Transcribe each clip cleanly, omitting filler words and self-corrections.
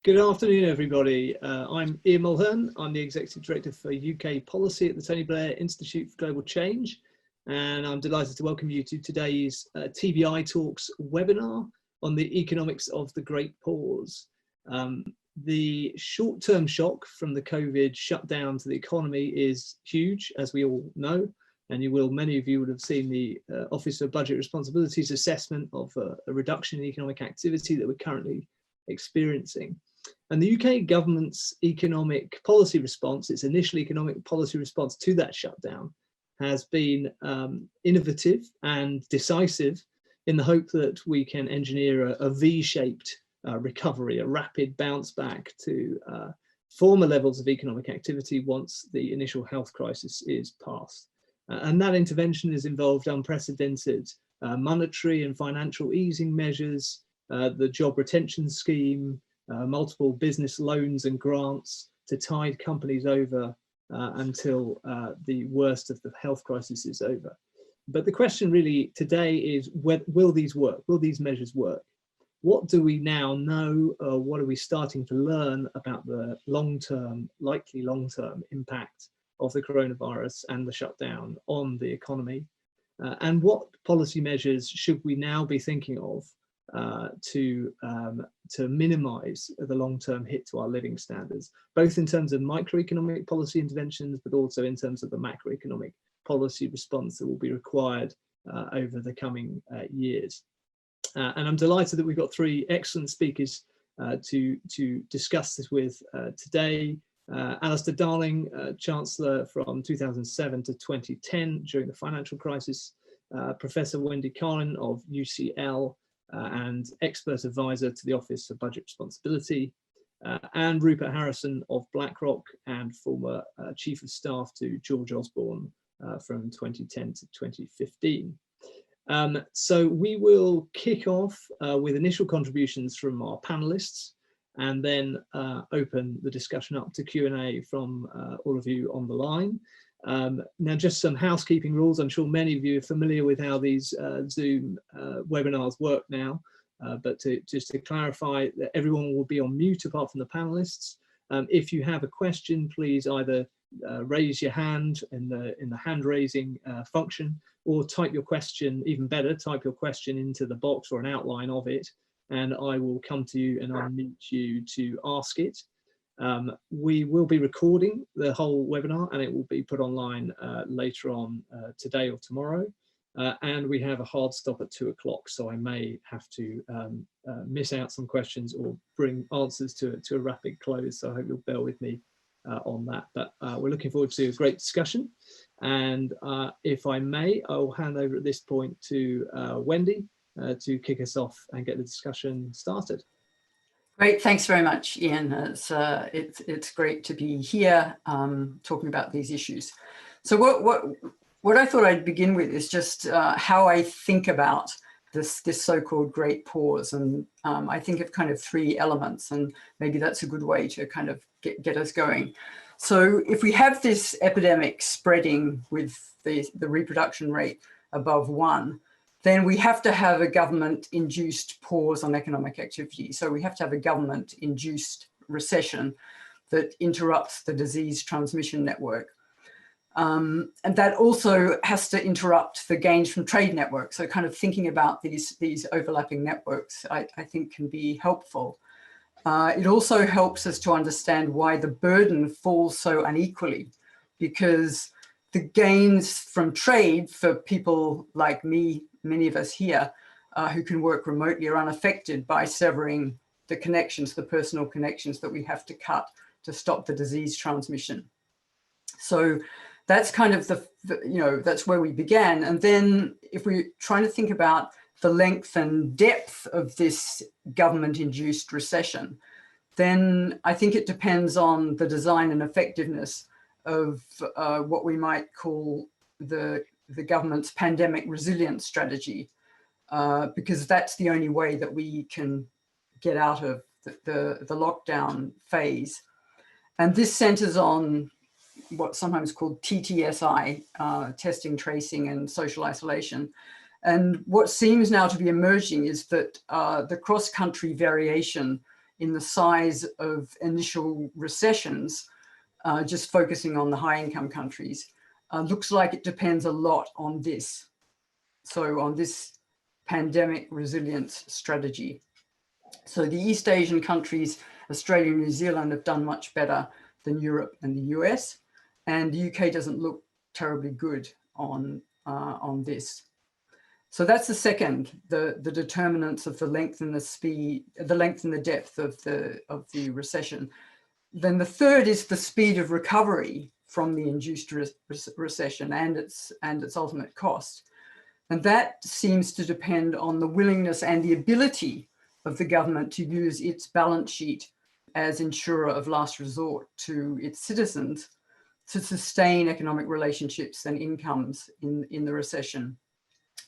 Good afternoon, everybody. I'm Ian Mulhern. I'm the Executive Director for UK Policy at the Tony Blair Institute for Global Change, and I'm delighted to welcome you to today's TBI Talks webinar on the economics of the Great Pause. The short-term shock from the COVID shutdown to the economy is huge, as we all know, and many of you would have seen the Office of Budget Responsibilities assessment of a reduction in economic activity that we're currently experiencing. And the UK government's economic policy response, its initial economic policy response to that shutdown, has been innovative and decisive in the hope that we can engineer a V-shaped recovery, a rapid bounce back to former levels of economic activity once the initial health crisis is past. And that intervention has involved unprecedented monetary and financial easing measures, the job retention scheme, multiple business loans and grants to tide companies over until the worst of the health crisis is over. But the question really today is, will these work? Will these measures work? What do we now know? What are we starting to learn about the likely long-term impact of the coronavirus and the shutdown on the economy? And what policy measures should we now be thinking of to minimize the long-term hit to our living standards, both in terms of microeconomic policy interventions, but also in terms of the macroeconomic policy response that will be required over the coming years. And I'm delighted that we've got three excellent speakers to discuss this with today. Alistair Darling, Chancellor from 2007 to 2010 during the financial crisis, Professor Wendy Carlin of UCL, and expert advisor to the Office of Budget Responsibility, and Rupert Harrison of BlackRock and former Chief of Staff to George Osborne from 2010 to 2015. So we will kick off with initial contributions from our panelists and then open the discussion up to Q&A from all of you on the line. Now, just some housekeeping rules. I'm sure many of you are familiar with how these Zoom webinars work now, but just to clarify that everyone will be on mute apart from the panelists. If you have a question, please either raise your hand in the hand raising function, or type your question, even better, type your question into the box or an outline of it, and I will come to you and unmute you to ask it. We will be recording the whole webinar and it will be put online later on today or tomorrow. And we have a hard stop at 2 o'clock, so I may have to miss out some questions or bring answers to a rapid close. So I hope you'll bear with me on that. But we're looking forward to a great discussion. And if I may, I will hand over at this point to Wendy to kick us off and get the discussion started. Great, thanks very much, Ian. It's great to be here talking about these issues. So what I thought I'd begin with is just how I think about this so-called Great Pause, and I think of kind of three elements, and maybe that's a good way to kind of get us going. So if we have this epidemic spreading with the reproduction rate above 1, then we have to have a government-induced pause on economic activity. So we have to have a government-induced recession that interrupts the disease transmission network. And that also has to interrupt the gains from trade networks. So kind of thinking about these overlapping networks, I think can be helpful. It also helps us to understand why the burden falls so unequally, because the gains from trade for people like me, many of us here who can work remotely, are unaffected by severing the connections, the personal connections that we have to cut to stop the disease transmission. So that's kind of that's where we began. And then if we're trying to think about the length and depth of this government-induced recession, then I think it depends on the design and effectiveness of what we might call the government's pandemic resilience strategy, because that's the only way that we can get out of the lockdown phase. And this centers on what's sometimes called TTSI, testing, tracing, and social isolation. And what seems now to be emerging is that the cross-country variation in the size of initial recessions, just focusing on the high income countries, looks like it depends a lot on this. So on this pandemic resilience strategy. So the East Asian countries, Australia and New Zealand, have done much better than Europe and the US. And the UK doesn't look terribly good on this. So that's the second, the determinants of the length and the speed, the length and the depth of the recession. Then the third is the speed of recovery from the induced recession and its ultimate cost. And that seems to depend on the willingness and the ability of the government to use its balance sheet as insurer of last resort to its citizens to sustain economic relationships and incomes in the recession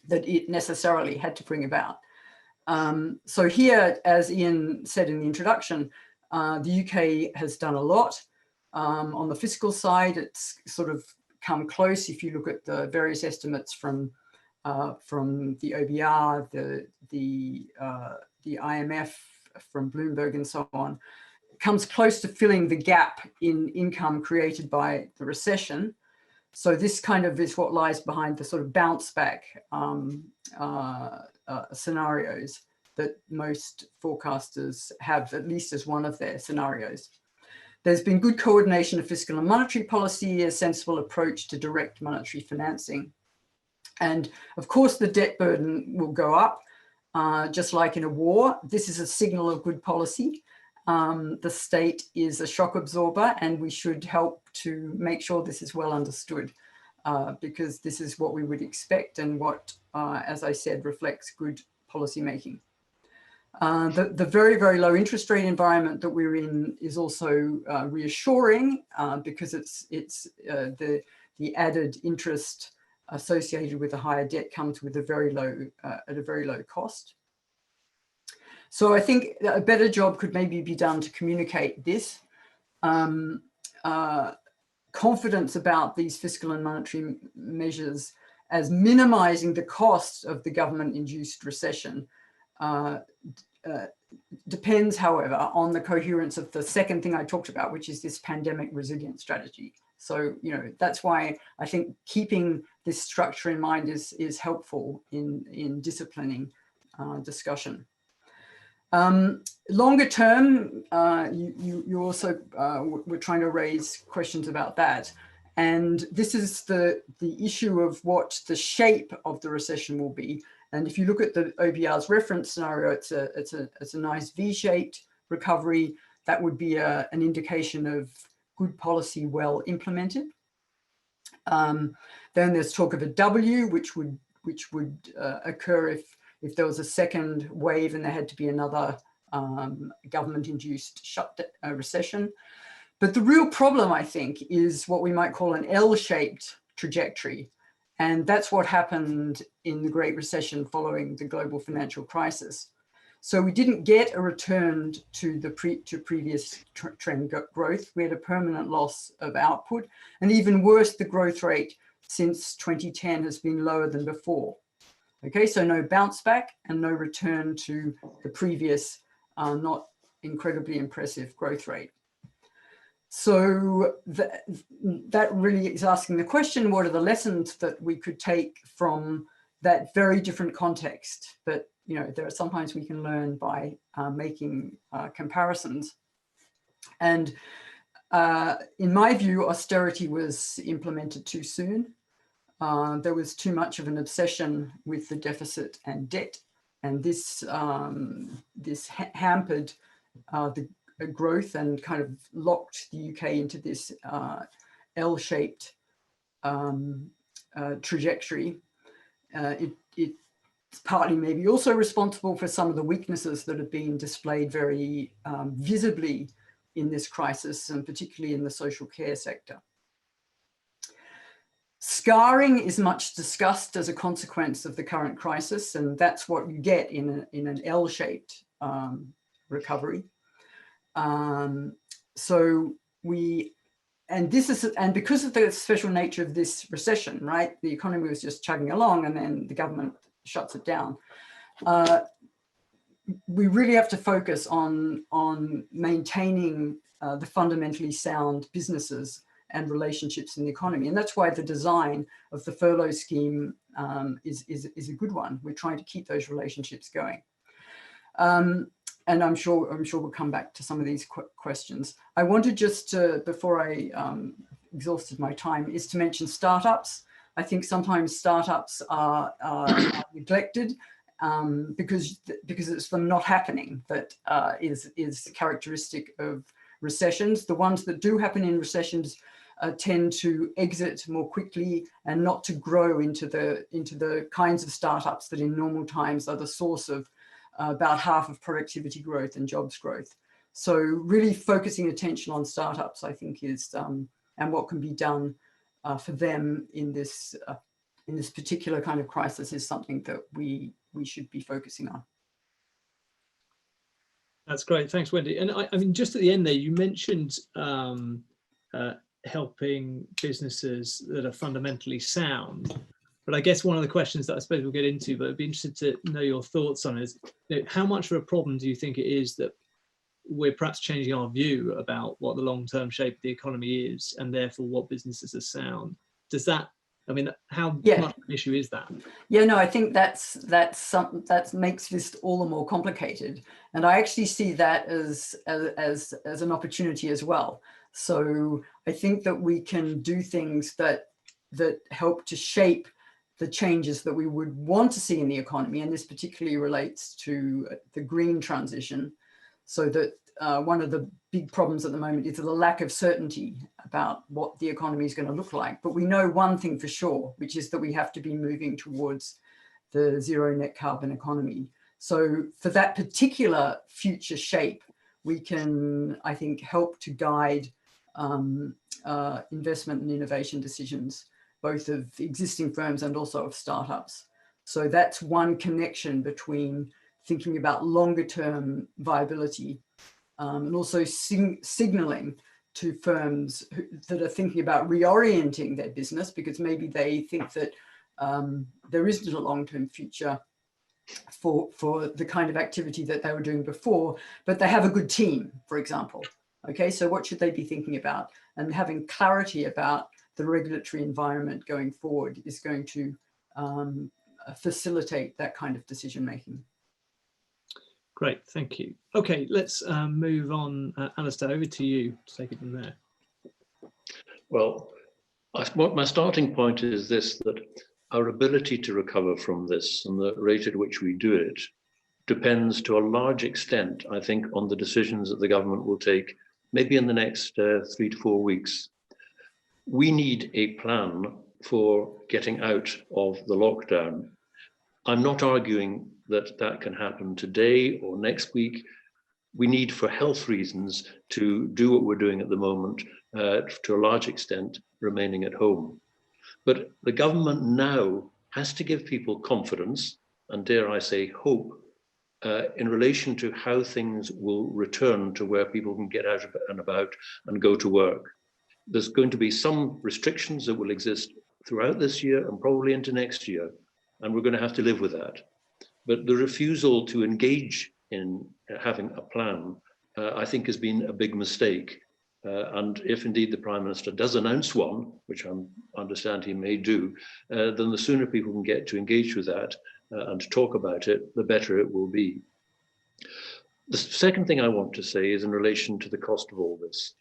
that it necessarily had to bring about. So here, as Ian said in the introduction, the UK has done a lot. On the fiscal side, it's sort of come close. If you look at the various estimates from the OBR, the IMF, from Bloomberg and so on, comes close to filling the gap in income created by the recession. So this kind of is what lies behind the sort of bounce back scenarios that most forecasters have, at least as one of their scenarios. There's been good coordination of fiscal and monetary policy, a sensible approach to direct monetary financing. And of course, the debt burden will go up, just like in a war. This is a signal of good policy. The state is a shock absorber, and we should help to make sure this is well understood, because this is what we would expect and what, as I said, reflects good policy making. The very, very low interest rate environment that we're in is also reassuring, because it's the added interest associated with a higher debt comes with a very low, at a very low cost. So I think a better job could maybe be done to communicate this. Confidence about these fiscal and monetary measures as minimizing the cost of the government-induced recession depends, however, on the coherence of the second thing I talked about, which is this pandemic resilience strategy. So, you know, that's why I think keeping this structure in mind is helpful in disciplining discussion. Longer term, you also were trying to raise questions about that. And this is the issue of what the shape of the recession will be. And if you look at the OBR's reference scenario, it's a nice V-shaped recovery. That would be an indication of good policy well implemented. Then there's talk of a W, which would occur if there was a second wave and there had to be another government-induced recession. But the real problem, I think, is what we might call an L-shaped trajectory. And that's what happened in the Great Recession following the global financial crisis. So we didn't get a return to previous trend growth. We had a permanent loss of output. And even worse, the growth rate since 2010 has been lower than before. Okay, so no bounce back and no return to the previous not incredibly impressive growth rate. So that really is asking the question, what are the lessons that we could take from that very different context? But, you know, there are sometimes we can learn by making comparisons. And in my view, austerity was implemented too soon. There was too much of an obsession with the deficit and debt, and this hampered the growth and kind of locked the UK into this L-shaped trajectory. It's partly maybe also responsible for some of the weaknesses that have been displayed very visibly in this crisis, and particularly in the social care sector. Scarring is much discussed as a consequence of the current crisis, and that's what you get in an L-shaped recovery. So because of the special nature of this recession, right? The economy was just chugging along, and then the government shuts it down. we really have to focus on maintaining the fundamentally sound businesses and relationships in the economy. And that's why the design of the furlough scheme is a good one. We're trying to keep those relationships going. And I'm sure we'll come back to some of these questions. I wanted just to, before I exhausted my time, is to mention startups. I think sometimes startups are neglected because it's them not happening that is characteristic of recessions. The ones that do happen in recessions tend to exit more quickly and not to grow into the kinds of startups that in normal times are the source of about half of productivity growth and jobs growth. So really focusing attention on startups, I think, is and what can be done for them in this particular kind of crisis is something that we should be focusing on. That's great. Thanks, Wendy. And I mean, just at the end there, you mentioned helping businesses that are fundamentally sound. But I guess one of the questions that I suppose we'll get into, but I'd be interested to know your thoughts on is, how much of a problem do you think it is that we're perhaps changing our view about what the long-term shape of the economy is, and therefore what businesses are sound? Does that, I mean, how much of an issue is that? Yeah, no, I think that's something that makes this all the more complicated, and I actually see that as an opportunity as well. So I think that we can do things that help to shape the changes that we would want to see in the economy, and this particularly relates to the green transition. So that one of the big problems at the moment is the lack of certainty about what the economy is going to look like. But we know one thing for sure, which is that we have to be moving towards the zero net carbon economy. So for that particular future shape, we can, I think, help to guide investment and innovation decisions, both of existing firms and also of startups. So that's one connection between thinking about longer term viability and also signaling to firms that are thinking about reorienting their business, because maybe they think that there isn't a long-term future for the kind of activity that they were doing before, but they have a good team, for example. Okay, so what should they be thinking about? And having clarity about the regulatory environment going forward is going to facilitate that kind of decision making. Great, thank you. Okay, let's move on. Alistair, over to you to take it from there. Well, my starting point is this, that our ability to recover from this and the rate at which we do it depends to a large extent, I think, on the decisions that the government will take maybe in the next 3 to 4 weeks. We need a plan for getting out of the lockdown. I'm not arguing that that can happen today or next week. We need, for health reasons, to do what we're doing at the moment, to a large extent, remaining at home. But the government now has to give people confidence, and dare I say hope, in relation to how things will return to where people can get out and about and go to work. There's going to be some restrictions that will exist throughout this year and probably into next year, and we're going to have to live with that. But the refusal to engage in having a plan, I think, has been a big mistake. And if indeed the Prime Minister does announce one, which I understand he may do, then the sooner people can get to engage with that and to talk about it, the better it will be. The second thing I want to say is in relation to the cost of all this.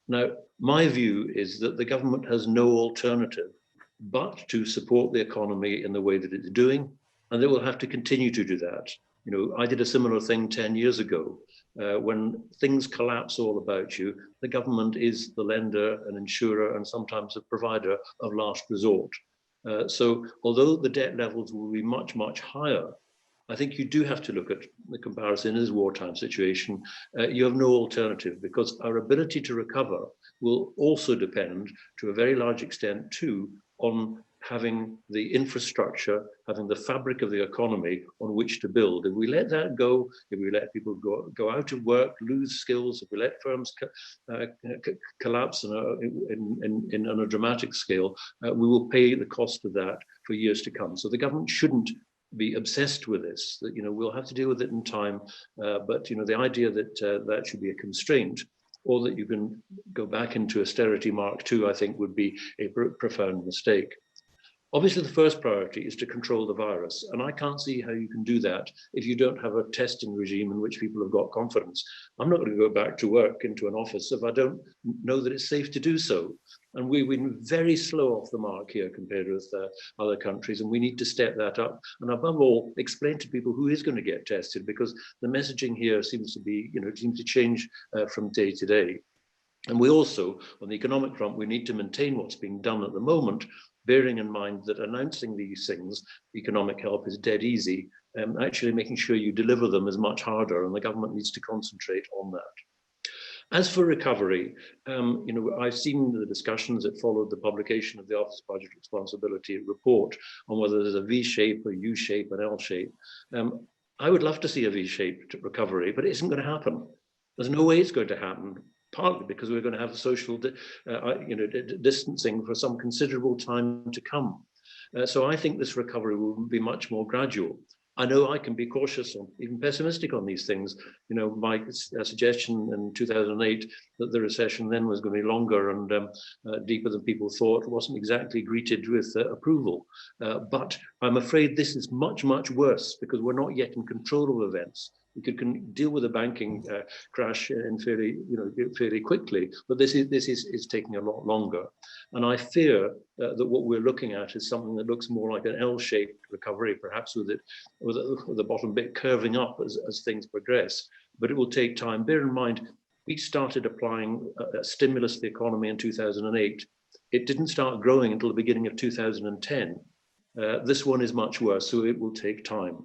Now, my view is that the government has no alternative but to support the economy in the way that it's doing, and they will have to continue to do that. You know, I did a similar thing 10 years ago. When things collapse all about you, the government is the lender and insurer and sometimes a provider of last resort. So although the debt levels will be much, much higher, I think you do have to look at the comparison as wartime situation. You have no alternative, because our ability to recover will also depend to a very large extent too on having the infrastructure, having the fabric of the economy on which to build. If we let that go, if we let people go out of work, lose skills, if we let firms collapse on a dramatic scale, we will pay the cost of that for years to come. So the government shouldn't be obsessed with this, that, we'll have to deal with it in time. But, the idea that that should be a constraint, or that you can go back into austerity Mark II, I think would be a profound mistake. Obviously, the first priority is to control the virus, and I can't see how you can do that if you don't have a testing regime in which people have got confidence. I'm not going to go back to work into an office if I don't know that it's safe to do so. And we've been very slow off the mark here compared with other countries, and we need to step that up. And above all, explain to people who is going to get tested, because the messaging here seems to be, seems to change from day to day. And we also, on the economic front, we need to maintain what's being done at the moment, bearing in mind that announcing these things, economic help, is dead easy. Actually making sure you deliver them is much harder, and the government needs to concentrate on that. As for recovery, I've seen the discussions that followed the publication of the Office of Budget Responsibility report on whether there's a V-shape, a U-shape, an L-shape. I would love to see a V-shaped recovery, but it isn't going to happen. There's no way it's going to happen, partly because we're going to have social distancing for some considerable time to come. So I think this recovery will be much more gradual. I know I can be cautious or even pessimistic on these things. My suggestion in 2008 that the recession then was going to be longer and deeper than people thought wasn't exactly greeted with approval. But I'm afraid this is much, much worse, because we're not yet in control of events. We could deal with a banking crash in fairly quickly, but this is taking a lot longer. And I fear that what we're looking at is something that looks more like an L-shaped recovery, perhaps with the bottom bit curving up as things progress. But it will take time. Bear in mind, we started applying stimulus to the economy in 2008. It didn't start growing until the beginning of 2010. This one is much worse, so it will take time.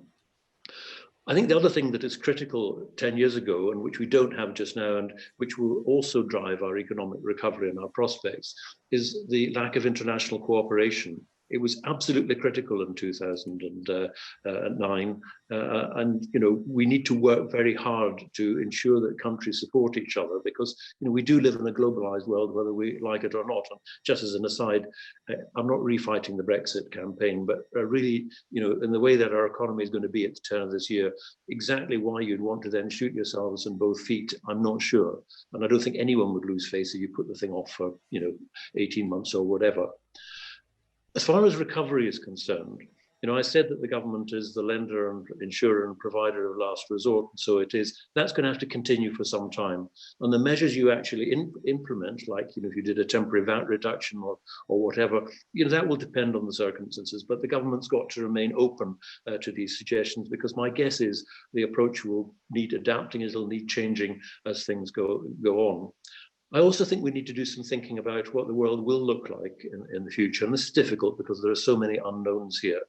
I think the other thing that is critical 10 years ago, and which we don't have just now, and which will also drive our economic recovery and our prospects, is the lack of international cooperation. It was absolutely critical in 2009, and we need to work very hard to ensure that countries support each other, because we do live in a globalized world, whether we like it or not. And just as an aside, I'm not refighting the Brexit campaign, but really, in the way that our economy is going to be at the turn of this year, exactly why you'd want to then shoot yourselves in both feet, I'm not sure. And I don't think anyone would lose face if you put the thing off for 18 months or whatever. As far as recovery is concerned, I said that the government is the lender and insurer and provider of last resort, and so it is. That's going to have to continue for some time. And the measures you actually implement, like if you did a temporary VAT reduction or whatever, that will depend on the circumstances. But the government's got to remain open to these suggestions, because my guess is the approach will need adapting, it'll need changing as things go on. I also think we need to do some thinking about what the world will look like in the future. And this is difficult because there are so many unknowns here.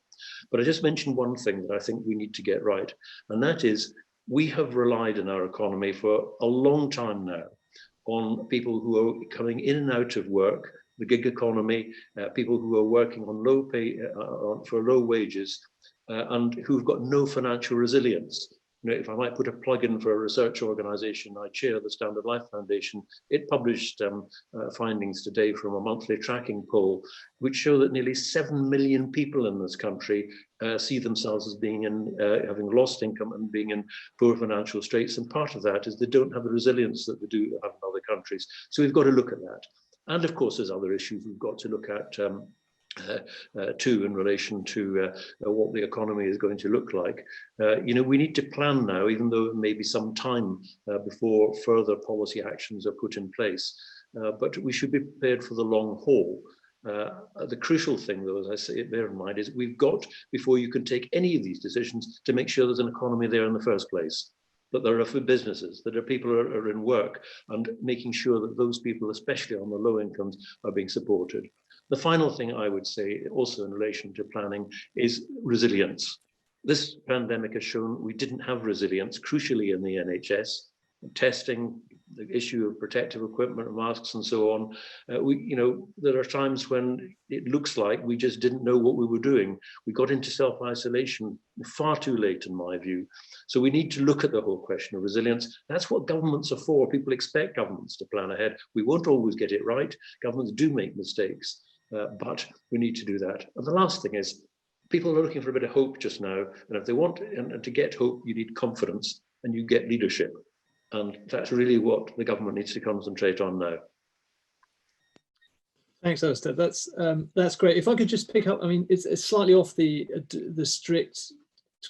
But I just mentioned one thing that I think we need to get right. And that is, we have relied in our economy for a long time now on people who are coming in and out of work, the gig economy, people who are working on low pay, for low wages, and who've got no financial resilience. If I might put a plug in for a research organization I chair, the Standard Life Foundation, it published findings today from a monthly tracking poll, which show that nearly 7 million people in this country see themselves as being having lost income and being in poor financial straits. And part of that is they don't have the resilience that they do have in other countries. So we've got to look at that. And of course, there's other issues we've got to look at too, in relation to what the economy is going to look like. We need to plan now, even though it may be some time before further policy actions are put in place. But we should be prepared for the long haul. The crucial thing, though, as I say, bear in mind, is we've got, before you can take any of these decisions, to make sure there's an economy there in the first place, that there are for businesses, that are people who are in work, and making sure that those people, especially on the low incomes, are being supported. The final thing I would say, also in relation to planning, is resilience. This pandemic has shown we didn't have resilience, crucially in the NHS, testing, the issue of protective equipment, masks and so on. There are times when it looks like we just didn't know what we were doing. We got into self-isolation far too late, in my view. So we need to look at the whole question of resilience. That's what governments are for. People expect governments to plan ahead. We won't always get it right. Governments do make mistakes, but we need to do that. And the last thing is, people are looking for a bit of hope just now. And if they want, and to get hope, you need confidence and you get leadership. And that's really what the government needs to concentrate on now. Thanks, Alistair. That's great. If I could just pick up, I mean, it's slightly off the strict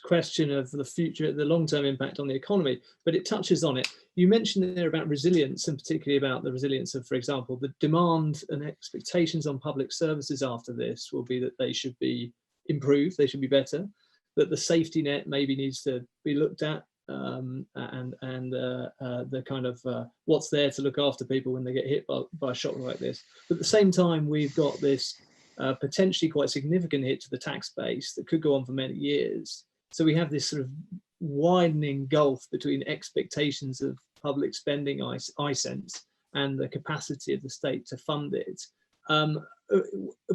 question of the future, the long-term impact on the economy, but it touches on it. You mentioned there about resilience, and particularly about the resilience of, for example, the demand and expectations on public services after this will be that they should be improved, they should be better, that the safety net maybe needs to be looked at, and the kind of what's there to look after people when they get hit by a shock like this. But at the same time, we've got this potentially quite significant hit to the tax base that could go on for many years. So we have this sort of widening gulf between expectations of public spending, I sense, and the capacity of the state to fund it.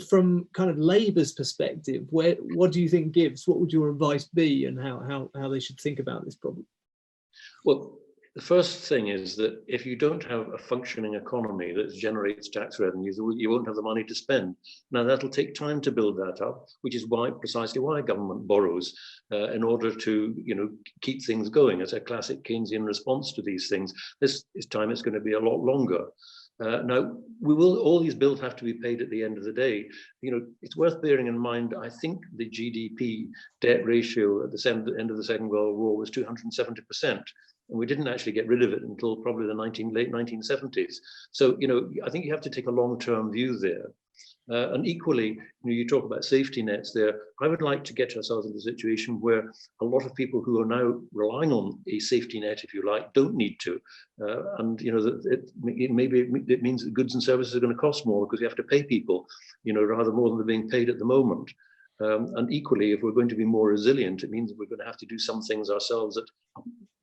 From kind of Labour's perspective, what do you think gives? What would your advice be, and how they should think about this problem? Well, the first thing is that if you don't have a functioning economy that generates tax revenues, you won't have the money to spend. Now, that'll take time to build that up, which is precisely why government borrows in order to, keep things going. It's a classic Keynesian response to these things. This time it's going to be a lot longer. Now, all these bills have to be paid at the end of the day. It's worth bearing in mind, I think the GDP debt ratio at the end of the Second World War was 270%. And we didn't actually get rid of it until probably the late 1970s. So, I think you have to take a long-term view there. And equally, you talk about safety nets there. I would like to get ourselves into a situation where a lot of people who are now relying on a safety net, if you like, don't need to. It means that goods and services are going to cost more because you have to pay people, rather more than they're being paid at the moment. And equally, if we're going to be more resilient, it means we're going to have to do some things ourselves that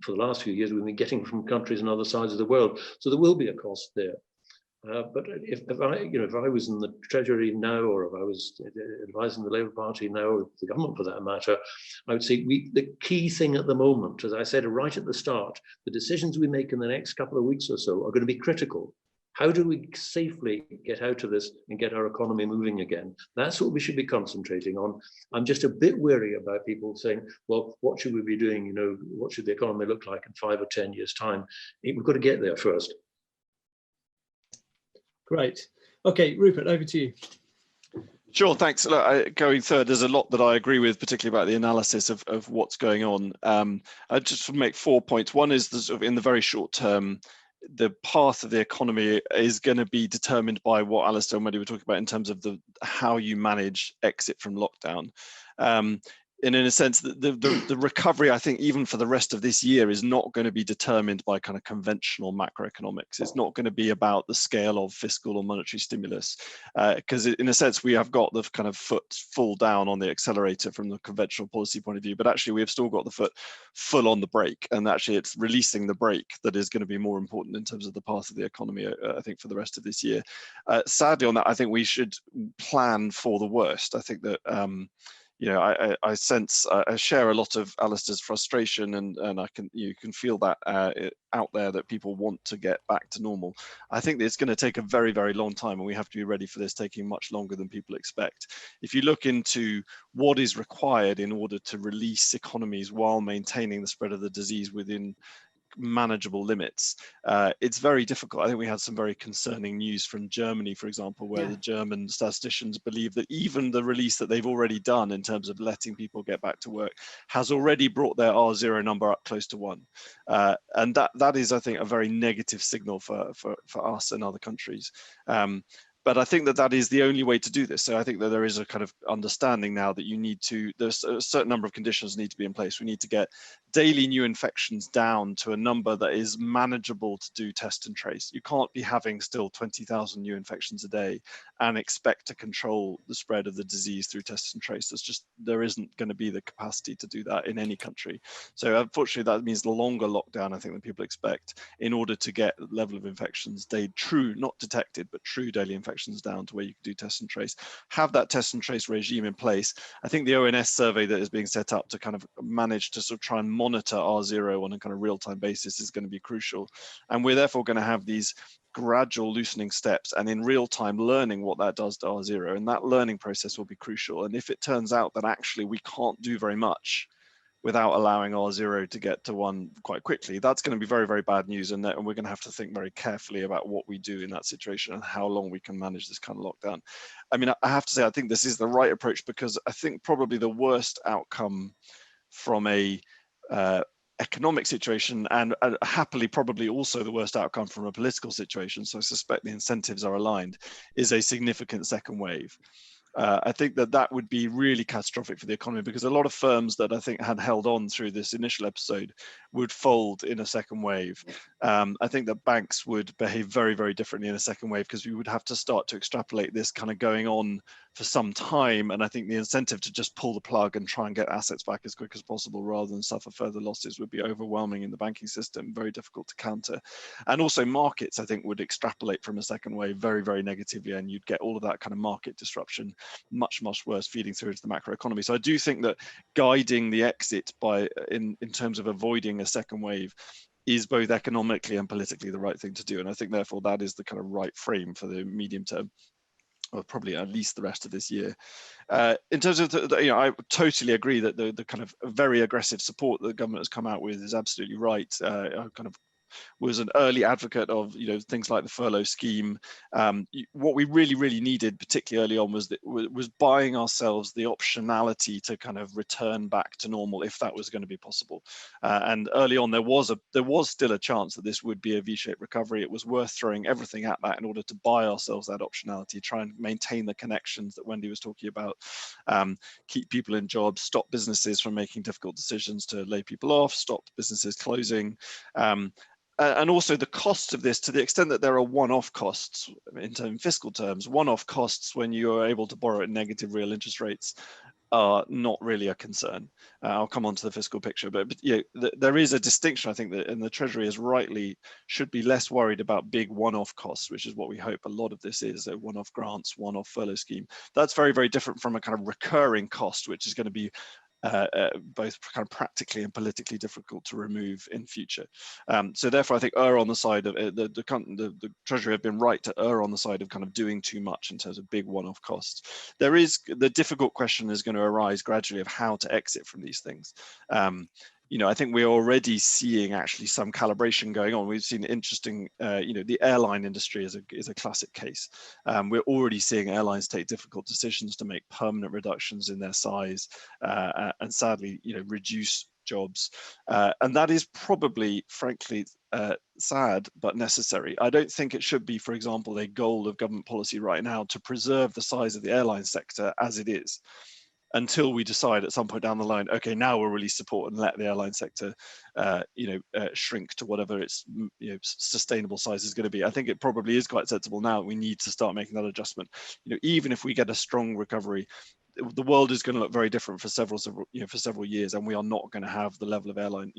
for the last few years we've been getting from countries on other sides of the world. So there will be a cost there. But if I was in the Treasury now, or if I was advising the Labour Party now, or the government for that matter, I would say the key thing at the moment, as I said right at the start, the decisions we make in the next couple of weeks or so are going to be critical. How do we safely get out of this and get our economy moving again? That's what we should be concentrating on. I'm just a bit wary about people saying, well, what should we be doing? What should the economy look like in 5 or 10 years' time? We've got to get there first. Great. Okay, Rupert, over to you. Sure, thanks. Look, going third, there's a lot that I agree with, particularly about the analysis of what's going on. I just make 4 points. One is in the very short term, the path of the economy is going to be determined by what Alistair and Wendy were talking about in terms of how you manage exit from lockdown. And in a sense, the recovery, I think, even for the rest of this year, is not going to be determined by kind of conventional macroeconomics. It's not going to be about the scale of fiscal or monetary stimulus, because in a sense, we have got the kind of foot full down on the accelerator from the conventional policy point of view, but actually we've still got the foot full on the brake, and actually it's releasing the brake that is going to be more important in terms of the path of the economy, I think, for the rest of this year. Sadly on that, I think we should plan for the worst. I think that I sense, I share a lot of Alistair's frustration, and you can feel that out there, that people want to get back to normal. I think that it's going to take a very, very long time, and we have to be ready for this taking much longer than people expect. If you look into what is required in order to release economies while maintaining the spread of the disease within manageable limits, it's very difficult. I think we had some very concerning news from Germany, for example, where the German statisticians believe that even the release that they've already done in terms of letting people get back to work has already brought their R0 number up close to 1. And that is, I think, a very negative signal for us and other countries. But I think that is the only way to do this. So I think that there is a kind of understanding now that there's a certain number of conditions need to be in place. We need to get daily new infections down to a number that is manageable to do test and trace. You can't be having still 20,000 new infections a day and expect to control the spread of the disease through test and trace. There isn't going to be the capacity to do that in any country. So unfortunately, that means the longer lockdown, I think, than people expect, in order to get the level of infections, not detected, but true daily infections down to where you can do test and trace. Have that test and trace regime in place. I think the ONS survey that is being set up to kind of manage to sort of try and monitor R0 on a kind of real-time basis is going to be crucial. And we're therefore going to have these gradual loosening steps and in real time learning what that does to R0. And that learning process will be crucial. And if it turns out that actually we can't do very much without allowing R0 to get to 1 quite quickly, that's going to be very, very bad news. And we're going to have to think very carefully about what we do in that situation and how long we can manage this kind of lockdown. I mean, I have to say, I think this is the right approach, because I think probably the worst outcome from a economic situation, and happily probably also the worst outcome from a political situation, so I suspect the incentives are aligned, is a significant second wave. I think that would be really catastrophic for the economy, because a lot of firms that I think had held on through this initial episode would fold in a second wave. I think that banks would behave very, very differently in a second wave, because we would have to start to extrapolate this kind of going on for some time. And I think the incentive to just pull the plug and try and get assets back as quick as possible rather than suffer further losses would be overwhelming in the banking system, very difficult to counter. And also markets, I think, would extrapolate from a second wave very, very negatively, and you'd get all of that kind of market disruption, much, much worse, feeding through into the macro economy. So I do think that guiding the exit in terms of avoiding a second wave is both economically and politically the right thing to do. And I think therefore that is the kind of right frame for the medium term, or probably at least the rest of this year. In terms of I totally agree that the kind of very aggressive support that the government has come out with is absolutely right. I kind of was an early advocate of things like the furlough scheme. What we really, really needed, particularly early on, was buying ourselves the optionality to kind of return back to normal if that was going to be possible. And early on, there was still a chance that this would be a V-shaped recovery. It was worth throwing everything at that in order to buy ourselves that optionality, try and maintain the connections that Wendy was talking about, keep people in jobs, stop businesses from making difficult decisions to lay people off, stop businesses closing. And also the costs of this, to the extent that there are one-off costs in fiscal terms, one-off costs when you are able to borrow at negative real interest rates are not really a concern. I'll come on to the fiscal picture, but there is a distinction, I think, that, and the Treasury is rightly should be less worried about big one-off costs, which is what we hope a lot of this is, one-off grants, one-off furlough scheme. That's very, very different from a kind of recurring cost, which is going to be both kind of practically and politically difficult to remove in future. So therefore, I think err on the side of the Treasury have been right to err on the side of kind of doing too much in terms of big one-off costs. There is the difficult question is going to arise gradually of how to exit from these things. I think we're already seeing actually some calibration going on. We've seen interesting, the airline industry is a classic case. We're already seeing airlines take difficult decisions to make permanent reductions in their size and sadly, reduce jobs. And that is probably, frankly, sad, but necessary. I don't think it should be, for example, a goal of government policy right now to preserve the size of the airline sector as it is, until we decide at some point down the line, okay, now we'll release support and let the airline sector, shrink to whatever its sustainable size is going to be. I think it probably is quite sensible now. We need to start making that adjustment. Even if we get a strong recovery, the world is going to look very different for several years, and we are not going to have the level of airline,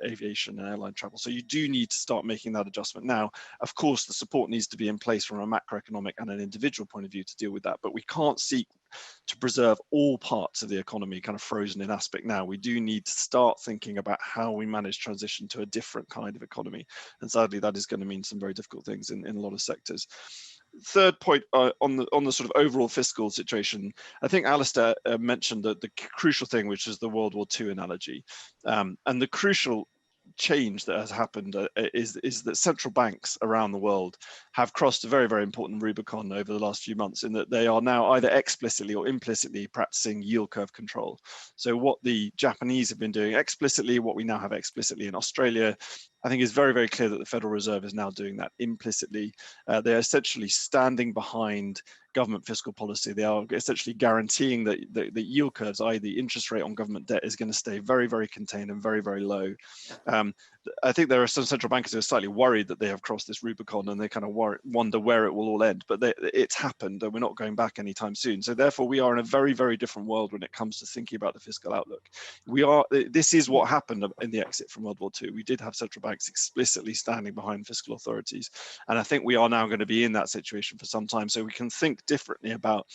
aviation and airline travel. So you do need to start making that adjustment now. Of course, the support needs to be in place from a macroeconomic and an individual point of view to deal with that, but we can't seek to preserve all parts of the economy kind of frozen in aspect now. We do need to start thinking about how we manage transition to a different kind of economy, and sadly that is going to mean some very difficult things in a lot of sectors. Third point on the sort of overall fiscal situation, I think Alistair mentioned the crucial thing, which is the World War II analogy, and the crucial change that has happened is that central banks around the world have crossed a very, very important Rubicon over the last few months, in that they are now either explicitly or implicitly practicing yield curve control. So what the Japanese have been doing explicitly, what we now have explicitly in Australia, I think is very, very clear that the Federal Reserve is now doing that implicitly. They're essentially standing behind government fiscal policy. They are essentially guaranteeing that the yield curves, i.e. the interest rate on government debt, is going to stay very, very contained and very, very low. I think there are some central bankers who are slightly worried that they have crossed this Rubicon, and they kind of wonder where it will all end, but it's happened and we're not going back anytime soon. So therefore we are in a very, very different world when it comes to thinking about the fiscal outlook. This is what happened in the exit from World War II. We did have central banks explicitly standing behind fiscal authorities, and I think we are now going to be in that situation for some time. So we can think differently about,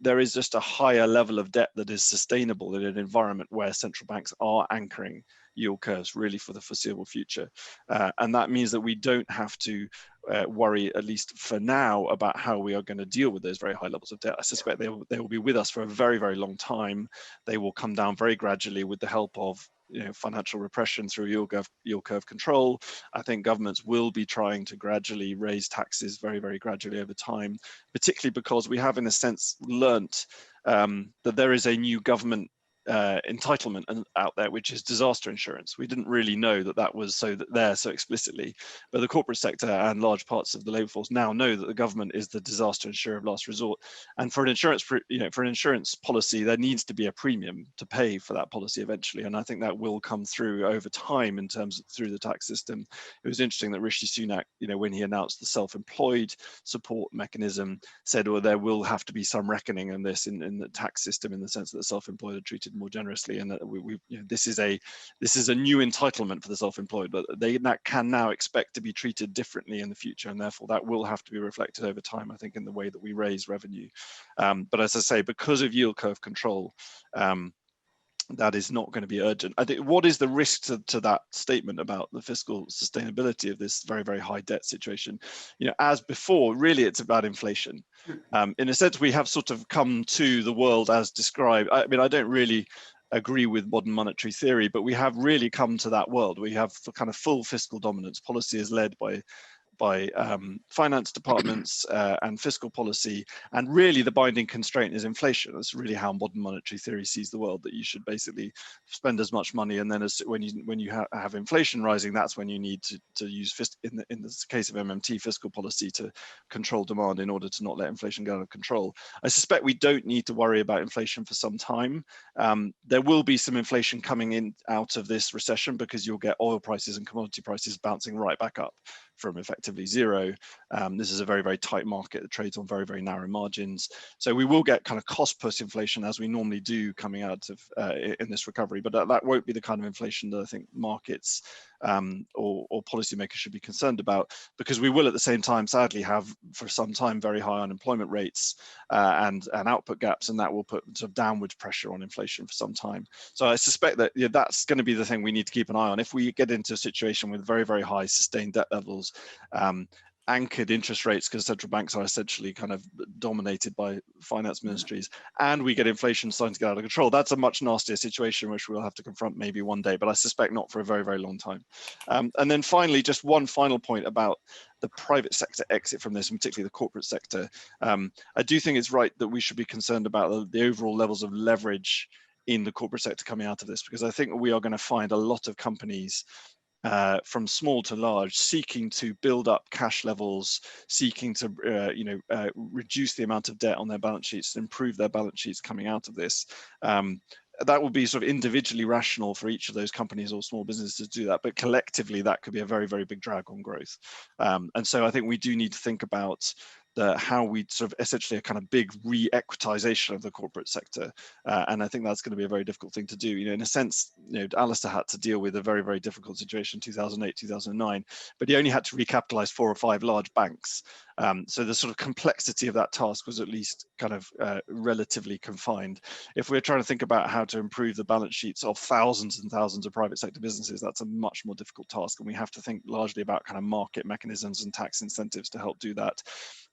there is just a higher level of debt that is sustainable in an environment where central banks are anchoring yield curves really for the foreseeable future. And that means that we don't have to worry, at least for now, about how we are going to deal with those very high levels of debt. I suspect they will be with us for a very, very long time. They will come down very gradually with the help of financial repression through yield curve control. I think governments will be trying to gradually raise taxes very, very gradually over time, particularly because we have, in a sense, learnt that there is a new government entitlement out there, which is disaster insurance. We didn't really know that was there so explicitly, but the corporate sector and large parts of the labour force now know that the government is the disaster insurer of last resort. And for an insurance policy, there needs to be a premium to pay for that policy eventually. And I think that will come through over time in terms of through the tax system. It was interesting that Rishi Sunak, when he announced the self-employed support mechanism, said, well, there will have to be some reckoning on this in the tax system, in the sense that the self-employed are treated more generously, and that this is a new entitlement for the self-employed, but they can now expect to be treated differently in the future, and therefore that will have to be reflected over time, I think, in the way that we raise revenue. But as I say, because of yield curve control, that is not going to be urgent. I think what is the risk to that statement about the fiscal sustainability of this very, very high debt situation? As before, really it's about inflation. In a sense, we have sort of come to the world as described. I mean, I don't really agree with modern monetary theory, but we have really come to that world. We have the kind of full fiscal dominance. Policy is led by finance departments and fiscal policy, and really the binding constraint is inflation. That's really how modern monetary theory sees the world, that you should basically spend as much money, and then when you have inflation rising, that's when you need to use in the case of MMT, fiscal policy to control demand in order to not let inflation go out of control. I suspect we don't need to worry about inflation for some time. There will be some inflation coming in out of this recession, because you'll get oil prices and commodity prices bouncing right back up from effectively zero. This is a very, very tight market that trades on very, very narrow margins. So we will get kind of cost plus inflation, as we normally do coming out of in this recovery, but that won't be the kind of inflation that I think markets or policymakers should be concerned about, because we will at the same time sadly have for some time very high unemployment rates and output gaps, and that will put sort of downward pressure on inflation for some time. So I suspect that that's going to be the thing we need to keep an eye on. If we get into a situation with very, very high sustained debt levels, anchored interest rates, because central banks are essentially kind of dominated by finance ministries, and we get inflation starting to get out of control, that's a much nastier situation which we'll have to confront maybe one day, but I suspect not for a very, very long time. And then finally, just one final point about the private sector exit from this, and particularly the corporate sector. I do think it's right that we should be concerned about the overall levels of leverage in the corporate sector coming out of this, because I think we are going to find a lot of companies from small to large seeking to build up cash levels, seeking to reduce the amount of debt on their balance sheets, improve their balance sheets coming out of this. That will be sort of individually rational for each of those companies or small businesses to do that, but collectively that could be a very, very big drag on growth. And so I think we do need to think about how we sort of essentially a kind of big re-equitization of the corporate sector. And I think that's going to be a very difficult thing to do. In a sense, Alistair had to deal with a very, very difficult situation in 2008, 2009, but he only had to recapitalize 4 or 5 large banks. So the sort of complexity of that task was at least kind of relatively confined. If we're trying to think about how to improve the balance sheets of thousands and thousands of private sector businesses, that's a much more difficult task. And we have to think largely about kind of market mechanisms and tax incentives to help do that.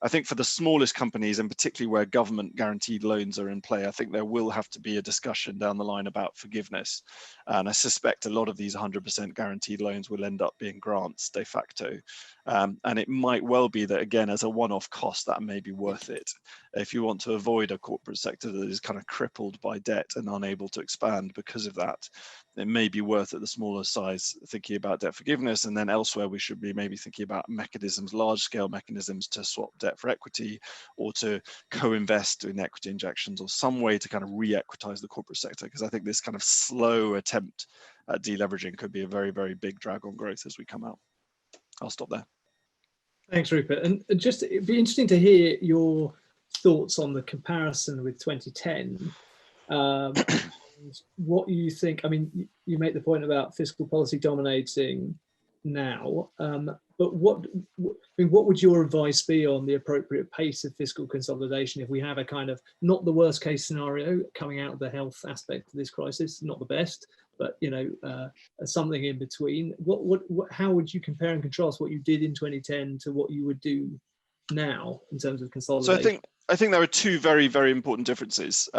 I think for the smallest companies, and particularly where government guaranteed loans are in play, I think there will have to be a discussion down the line about forgiveness. And I suspect a lot of these 100% guaranteed loans will end up being grants de facto. And it might well be that, again, as a one-off cost, that may be worth it. If you want to avoid a corporate sector that is kind of crippled by debt and unable to expand because of that, it may be worth at the smaller size thinking about debt forgiveness. And then elsewhere, we should be maybe thinking about mechanisms, large-scale mechanisms to swap debt for equity, or to co-invest in equity injections, or some way to kind of re-equitize the corporate sector. Because I think this kind of slow attempt at deleveraging could be a very, very big drag on growth as we come out. I'll stop there. Thanks, Rupert. And just, it'd be interesting to hear your thoughts on the comparison with 2010. What you think, I mean, you make the point about fiscal policy dominating now, but what would your advice be on the appropriate pace of fiscal consolidation if we have a kind of, not the worst case scenario coming out of the health aspect of this crisis, not the best, but something in between. How would you compare and contrast what you did in 2010 to what you would do now in terms of consolidation? So I think there are two very, very important differences.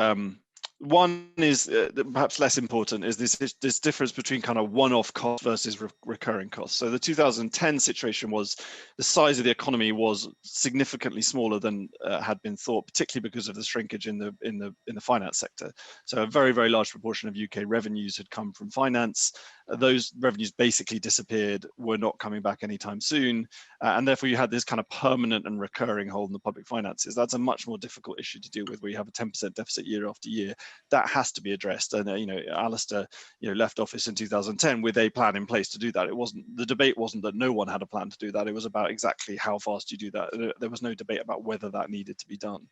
One is perhaps less important, is this difference between kind of one-off costs versus recurring costs. So the 2010 situation was the size of the economy was significantly smaller than had been thought, particularly because of the shrinkage in the finance sector. So a very, very large proportion of UK revenues had come from finance. Those revenues basically disappeared, were not coming back anytime soon, and therefore you had this kind of permanent and recurring hole in the public finances. That's a much more difficult issue to deal with, where you have a 10% deficit year after year. That has to be addressed, and Alistair left office in 2010 with a plan in place to do that. The debate wasn't that no one had a plan to do that. It was about exactly how fast you do that. There was no debate about whether that needed to be done,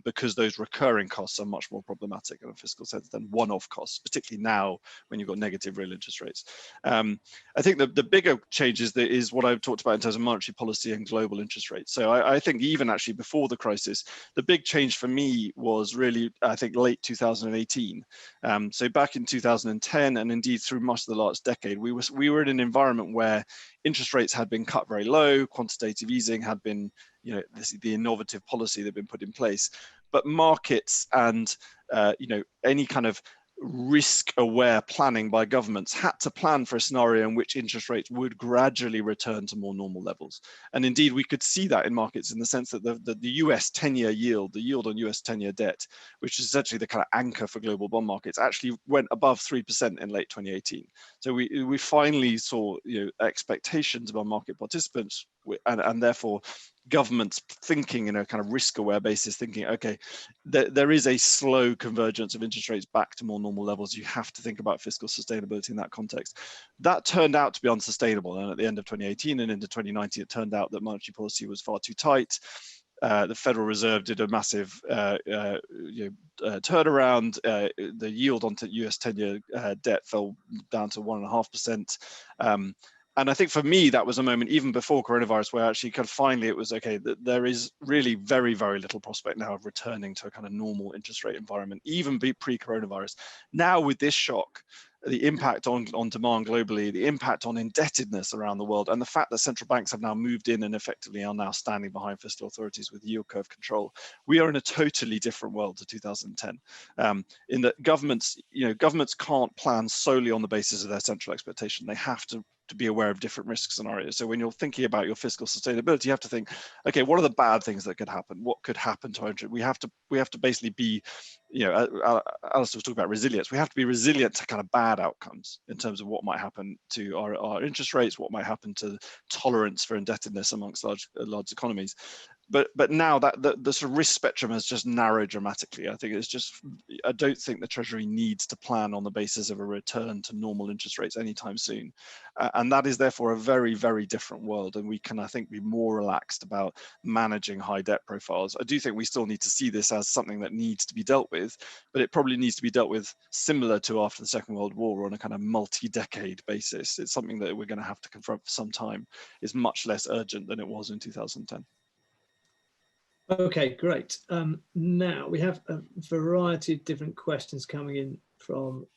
because those recurring costs are much more problematic in a fiscal sense than one-off costs, particularly now when you've got negative real interest rates. I think the bigger change is what I've talked about in terms of monetary policy and global interest rates. So I think even actually before the crisis, the big change for me was really, I think, late 2018. So back in 2010, and indeed through much of the last decade, we were in an environment where interest rates had been cut very low, quantitative easing had been, the innovative policy that had been put in place, but markets and any kind of risk-aware planning by governments had to plan for a scenario in which interest rates would gradually return to more normal levels. And indeed, we could see that in markets in the sense that the US 10-year yield, the yield on US 10-year debt, which is essentially the kind of anchor for global bond markets, actually went above 3% in late 2018. So we finally saw expectations among market participants, and therefore governments thinking in a kind of risk-aware basis, thinking, okay, there is a slow convergence of interest rates back to more normal levels. You have to think about fiscal sustainability in that context. That turned out to be unsustainable, and at the end of 2018 and into 2019, it turned out that monetary policy was far too tight. The Federal Reserve did a massive turnaround. The yield onto US 10-year debt fell down to 1.5%. And I think for me, that was a moment even before coronavirus where actually kind of finally it was okay, that there is really very, very little prospect now of returning to a kind of normal interest rate environment, even pre-coronavirus. Now with this shock, the impact on demand globally, the impact on indebtedness around the world, and the fact that central banks have now moved in and effectively are now standing behind fiscal authorities with yield curve control, we are in a totally different world to 2010. In that governments can't plan solely on the basis of their central expectation. They have to be aware of different risk scenarios. So when you're thinking about your fiscal sustainability, you have to think, okay, what are the bad things that could happen? What could happen to our interest? We have to basically be, Alistair was talking about resilience. We have to be resilient to kind of bad outcomes in terms of what might happen to our interest rates, what might happen to tolerance for indebtedness amongst large economies. But now that the sort of risk spectrum has just narrowed dramatically. I don't think the Treasury needs to plan on the basis of a return to normal interest rates anytime soon. And that is therefore a very, very different world. And we can, I think, be more relaxed about managing high debt profiles. I do think we still need to see this as something that needs to be dealt with, but it probably needs to be dealt with similar to after the Second World War on a kind of multi-decade basis. It's something that we're going to have to confront for some time. It's much less urgent than it was in 2010. Okay, great. Now we have a variety of different questions coming in from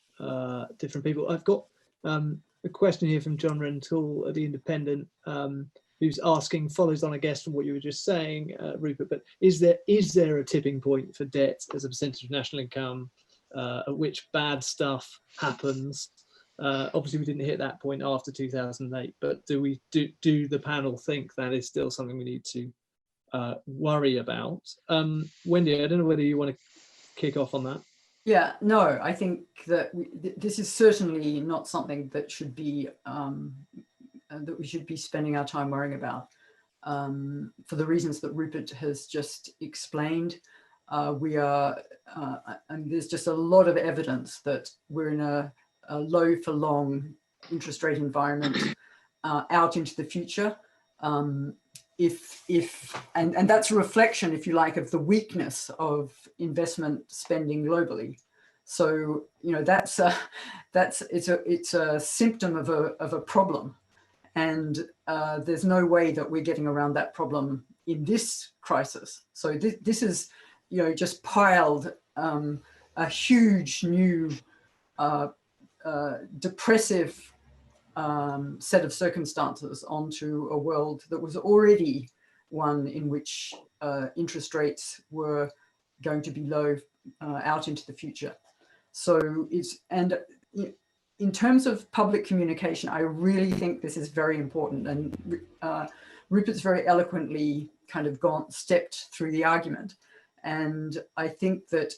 different people. I've got a question here from John Rentoul at The Independent, who's asking, follows on, I guess, from what you were just saying, Rupert, but is there a tipping point for debt as a percentage of national income at which bad stuff happens? Obviously, we didn't hit that point after 2008, but do the panel think that is still something we need to worry about? Wendy, I don't know whether you want to kick off on that. Yeah, no, I think that this is certainly not something that should be that we should be spending our time worrying about, for the reasons that Rupert has just explained. We are, and there's just a lot of evidence that we're in a low for long interest rate environment out into the future. And that's a reflection, if you like, of the weakness of investment spending globally. So it's a symptom of a problem, and there's no way that we're getting around that problem in this crisis. So this is just piled a huge new depressive set of circumstances onto a world that was already one in which interest rates were going to be low out into the future. So in terms of public communication, I really think this is very important, and Rupert's very eloquently kind of stepped through the argument. And I think that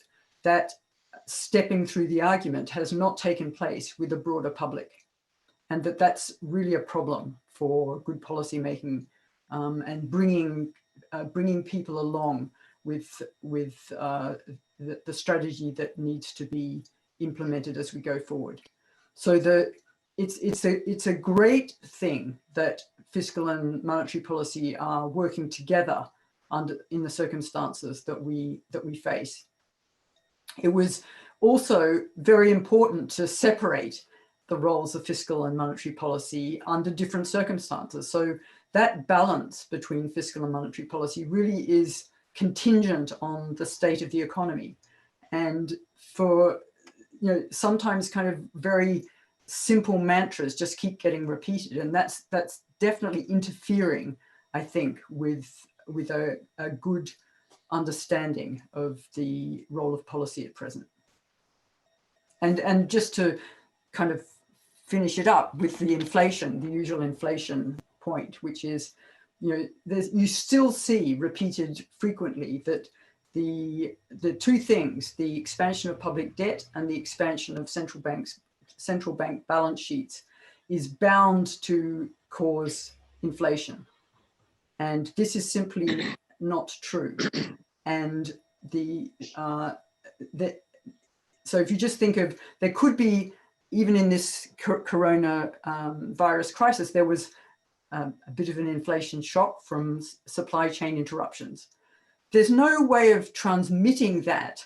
stepping through the argument has not taken place with a broader public, and that's really a problem for good policy making, and bringing people along with the strategy that needs to be implemented as we go forward. So it's a great thing that fiscal and monetary policy are working together in the circumstances that we face. It was also very important to separate the roles of fiscal and monetary policy under different circumstances. So that balance between fiscal and monetary policy really is contingent on the state of the economy. And for, sometimes kind of very simple mantras just keep getting repeated. And that's definitely interfering, I think, with a good understanding of the role of policy at present. And just to kind of finish it up with the inflation, the usual inflation point, which is, you still see repeated frequently that the two things, the expansion of public debt and the expansion of central bank balance sheets, is bound to cause inflation. And this is simply not true. And so if you just think of, there could be, even in this corona virus crisis, there was a bit of an inflation shock from supply chain interruptions. There's no way of transmitting that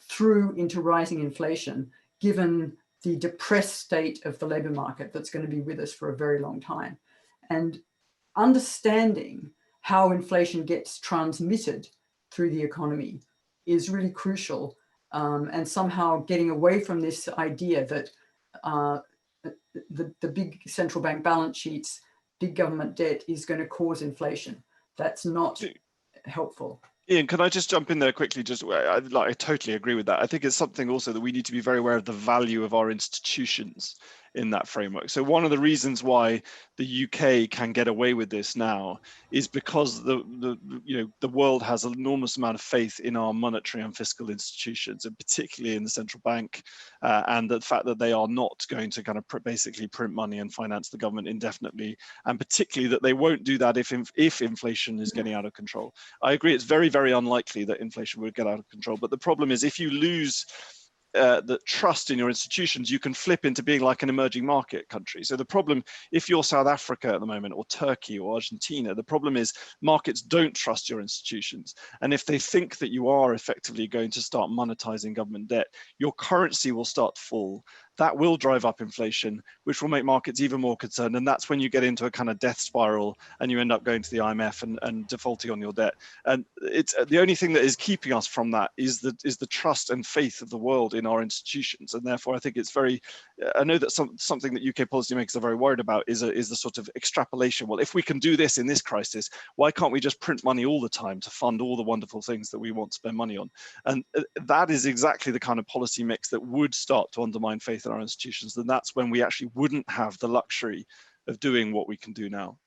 through into rising inflation, given the depressed state of the labor market that's going to be with us for a very long time. And understanding how inflation gets transmitted through the economy is really crucial, and somehow getting away from this idea that the big central bank balance sheets, big government debt is going to cause inflation. That's not helpful. Ian, can I just jump in there quickly? I totally agree with that. I think it's something also that we need to be very aware of the value of our institutions in that framework. So one of the reasons why the UK can get away with this now is because the world has an enormous amount of faith in our monetary and fiscal institutions, and particularly in the central bank, and the fact that they are not going to kind of basically print money and finance the government indefinitely, and particularly that they won't do that if inflation is getting out of control. I agree, it's very, very unlikely that inflation would get out of control, but the problem is if you lose the trust in your institutions, you can flip into being like an emerging market country. So the problem, if you're South Africa at the moment, or Turkey or Argentina, the problem is markets don't trust your institutions. And if they think that you are effectively going to start monetizing government debt, your currency will start to fall. That will drive up inflation, which will make markets even more concerned. And that's when you get into a kind of death spiral and you end up going to the IMF and defaulting on your debt. And it's the only thing that is keeping us from that is the trust and faith of the world in our institutions. And therefore, I think it's very, I know that something that UK policymakers are very worried about is the sort of extrapolation. Well, if we can do this in this crisis, why can't we just print money all the time to fund all the wonderful things that we want to spend money on? And that is exactly the kind of policy mix that would start to undermine faith in our institutions. Then that's when we actually wouldn't have the luxury of doing what we can do now.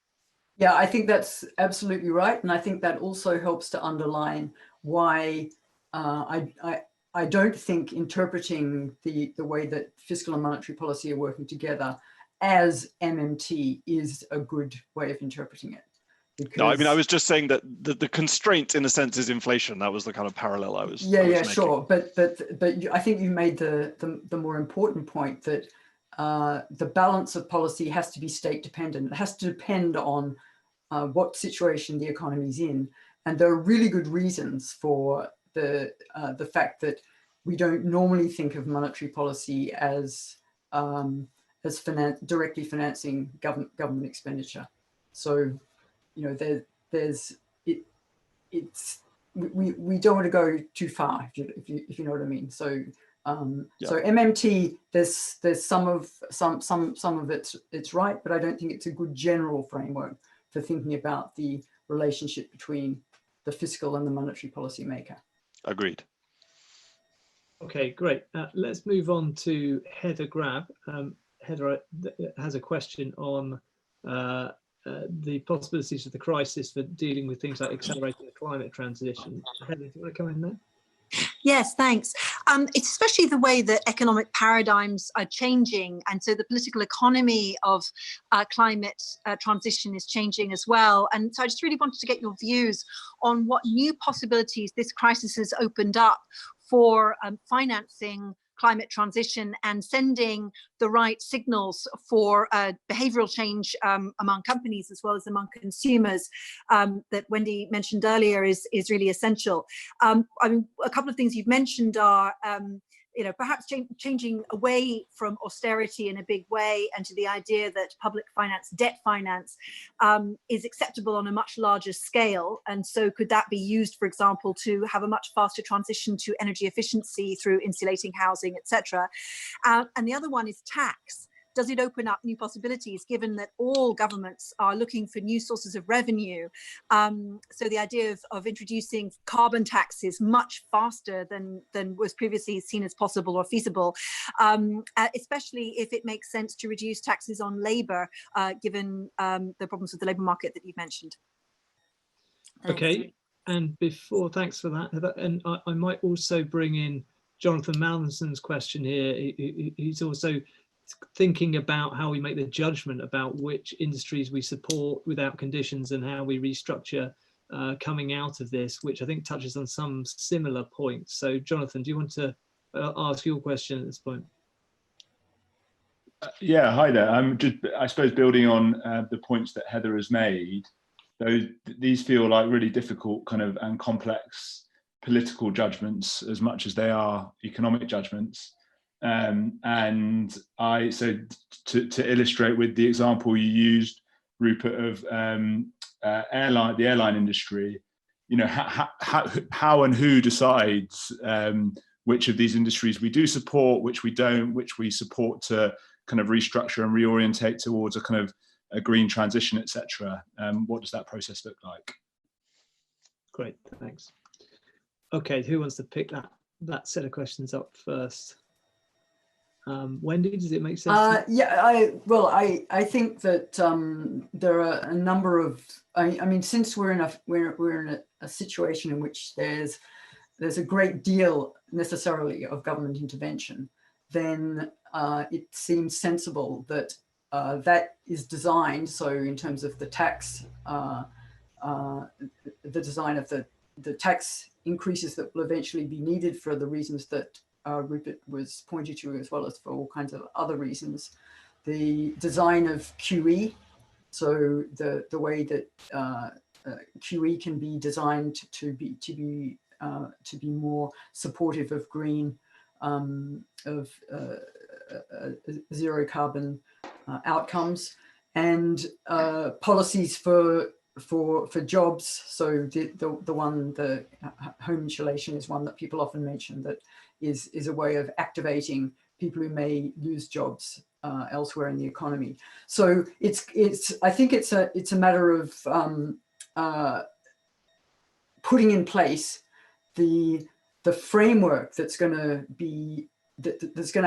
Yeah, I think that's absolutely right. And I think that also helps to underline why I don't think interpreting the way that fiscal and monetary policy are working together as MMT is a good way of interpreting it. Because, no, I mean, I was just saying that the constraint in a sense is inflation. That was the kind of parallel I was making. Sure. But I think you made the more important point that the balance of policy has to be state dependent. It has to depend on what situation the economy is in. And there are really good reasons for the fact that we don't normally think of monetary policy as directly financing government expenditure. So, we don't want to go too far, if you know what I mean. So So MMT, there's some of it's right, but I don't think it's a good general framework for thinking about the relationship between the fiscal and the monetary policy maker. Agreed. Okay, great. Let's move on to Heather Grab. Heather has a question on the possibilities of the crisis for dealing with things like accelerating the climate transition. Heather, do you want to come in there? Yes, thanks. It's especially the way that economic paradigms are changing. And so the political economy of climate transition is changing as well. And so I just really wanted to get your views on what new possibilities this crisis has opened up for financing climate transition and sending the right signals for behavioral change among companies as well as among consumers that Wendy mentioned earlier is really essential. I mean, a couple of things you've mentioned are perhaps changing away from austerity in a big way and to the idea that public finance, debt finance, is acceptable on a much larger scale. And so could that be used, for example, to have a much faster transition to energy efficiency through insulating housing, etc. And the other one is tax. Does it open up new possibilities, given that all governments are looking for new sources of revenue? So the idea of introducing carbon taxes much faster than was previously seen as possible or feasible, especially if it makes sense to reduce taxes on labour, given the problems with the labour market that you've mentioned. Thanks. Okay, and thanks for that, Heather. And I might also bring in Jonathan Malmson's question here. He's also thinking about how we make the judgment about which industries we support without conditions and how we restructure coming out of this, which I think touches on some similar points. So Jonathan, do you want to ask your question at this point? Yeah, hi there. I suppose building on the points that Heather has made, these feel like really difficult and complex political judgments as much as they are economic judgments. And so to illustrate with the example you used, Rupert, of the airline industry, how and who decides which of these industries we do support, which we don't, which we support to kind of restructure and reorientate towards a green transition, etc. What does that process look like? Great, thanks. Okay, who wants to pick that set of questions up first? Wendy, does it make sense? Yeah, I think that there are a number of. I mean, since we're in a situation in which there's a great deal necessarily of government intervention, then it seems sensible that that is designed. So in terms of the tax, the design of the tax increases that will eventually be needed for the reasons that Rupert was pointing to, as well as for all kinds of other reasons. The design of QE, so the way that QE can be designed to be more supportive of green, of zero carbon outcomes, and policies for jobs. So the home insulation is one that people often mention, that is a way of activating people who may lose jobs elsewhere in the economy. So I think it's a matter of putting in place the framework that's going to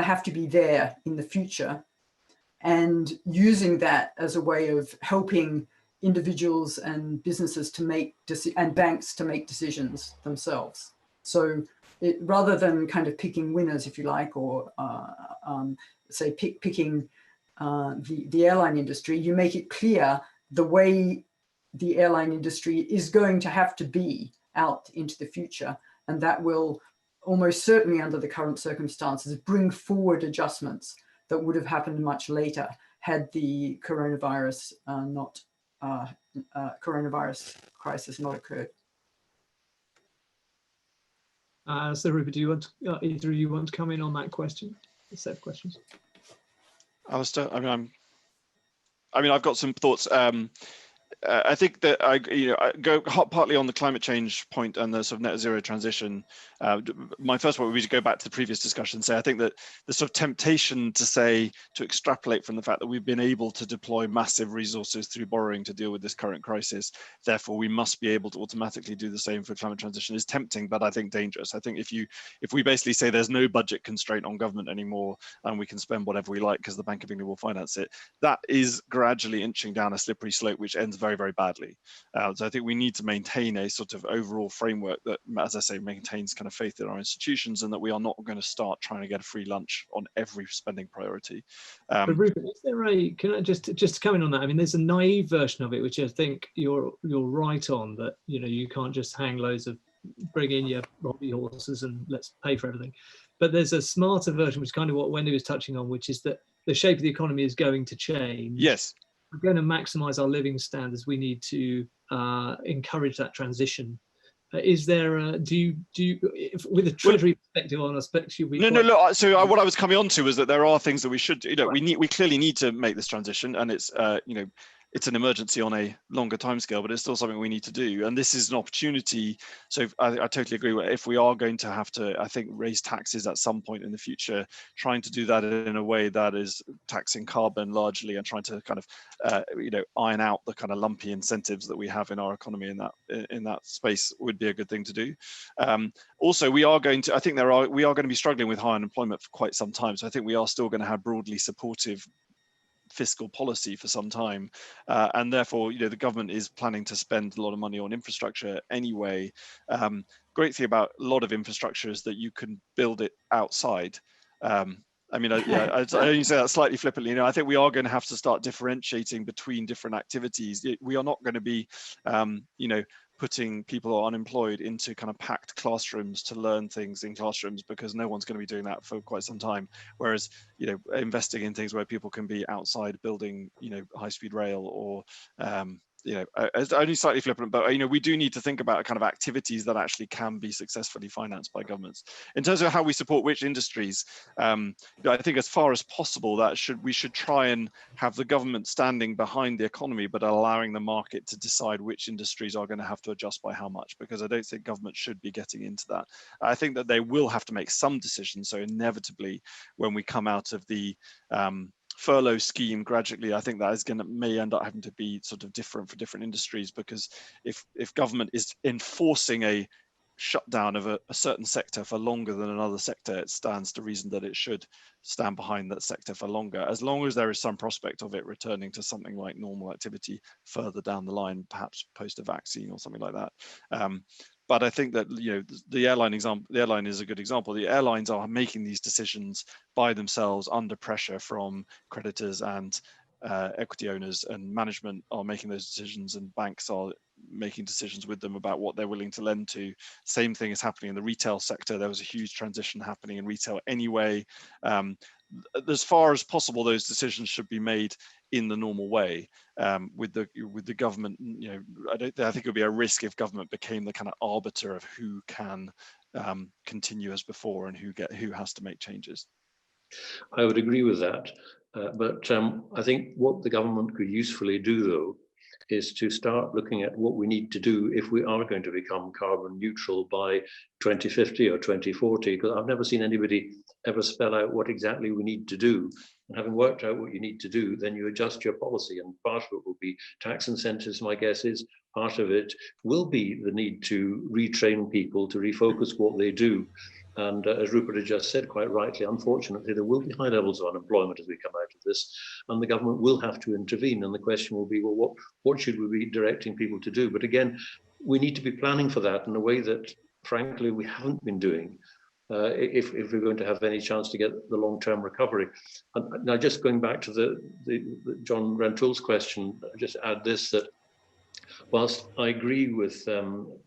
have to be there in the future, and using that as a way of helping individuals and businesses and banks to make decisions themselves. So rather than kind of picking winners, if you like, or say picking the airline industry, you make it clear the way the airline industry is going to have to be out into the future, and that will almost certainly, under the current circumstances, bring forward adjustments that would have happened much later had the coronavirus coronavirus crisis not occurred. So Rupert, do you want either of you want to come in on that question, the set of questions? Alistair, I've got some thoughts. I think that I go partly on the climate change point and the sort of net zero transition. My first point would be to go back to the previous discussion. Say I think that the sort of temptation to extrapolate from the fact that we've been able to deploy massive resources through borrowing to deal with this current crisis, therefore we must be able to automatically do the same for climate transition, is tempting, but I think dangerous. I think if we basically say there's no budget constraint on government anymore and we can spend whatever we like because the Bank of England will finance it, that is gradually inching down a slippery slope which ends very, very badly. So I think we need to maintain a sort of overall framework that, as I say, maintains kind of faith in our institutions, and that we are not going to start trying to get a free lunch on every spending priority. But Rupert, is there can I just come in on that? I mean, there's a naive version of it, which I think you're right on, that you can't just hang loads of bring in your hobby horses and let's pay for everything. But there's a smarter version, which is kind of what Wendy was touching on, which is that the shape of the economy is going to change. Yes. We're going to maximise our living standards. We need to encourage that transition. Is there with a Treasury perspective on aspects? No. So what I was coming on to is that there are things that we should do. We clearly need to make this transition, and it's it's an emergency on a longer timescale, but it's still something we need to do. And this is an opportunity. So I totally agree with, if we are going to have to, I think, raise taxes at some point in the future, trying to do that in a way that is taxing carbon largely and trying to kind of, iron out the kind of lumpy incentives that we have in our economy in that space would be a good thing to do. Also, we are going to be struggling with high unemployment for quite some time. So I think we are still going to have broadly supportive fiscal policy for some time, and therefore the government is planning to spend a lot of money on infrastructure anyway. Great thing about a lot of infrastructure is that you can build it outside. I only say that slightly flippantly. I think we are going to have to start differentiating between different activities. We are not going to be putting people who are unemployed into kind of packed classrooms to learn things in classrooms, because no one's going to be doing that for quite some time. Whereas, investing in things where people can be outside building, high-speed rail or, it's only slightly flippant, but we do need to think about kind of activities that actually can be successfully financed by governments. In terms of how we support which industries, I think as far as possible we should try and have the government standing behind the economy, but allowing the market to decide which industries are going to have to adjust by how much, because I don't think government should be getting into that. I think that they will have to make some decisions. So inevitably, when we come out of the furlough scheme gradually, I think that may end up having to be sort of different for different industries, because if government is enforcing a shutdown of a certain sector for longer than another sector, it stands to reason that it should stand behind that sector for longer, as long as there is some prospect of it returning to something like normal activity further down the line, perhaps post a vaccine or something like that. But I think that the airline is a good example. The airlines are making these decisions by themselves under pressure from creditors and equity owners, and management are making those decisions, and banks are making decisions with them about what they're willing to lend to. Same thing is happening in the retail sector. There was a huge transition happening in retail anyway. As far as possible, those decisions should be made in the normal way. With the government, I think it would be a risk if government became the kind of arbiter of who can continue as before and who has to make changes. I would agree with that, but I think what the government could usefully do, though, is to start looking at what we need to do if we are going to become carbon neutral by 2050 or 2040, because I've never seen anybody ever spell out what exactly we need to do. And having worked out what you need to do, then you adjust your policy, and part of it will be tax incentives, my guess is. Part of it will be the need to retrain people, to refocus what they do. And as Rupert had just said quite rightly, unfortunately, there will be high levels of unemployment as we come out of this, and the government will have to intervene. And the question will be, well, what should we be directing people to do? But again, we need to be planning for that in a way that, frankly, we haven't been doing if we're going to have any chance to get the long-term recovery. And now, just going back to the John Rentoul's question, I'll just add this, that whilst I agree with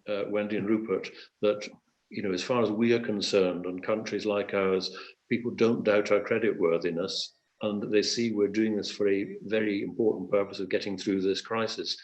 Wendy and Rupert that as far as we are concerned, and countries like ours, people don't doubt our creditworthiness, and they see we're doing this for a very important purpose of getting through this crisis.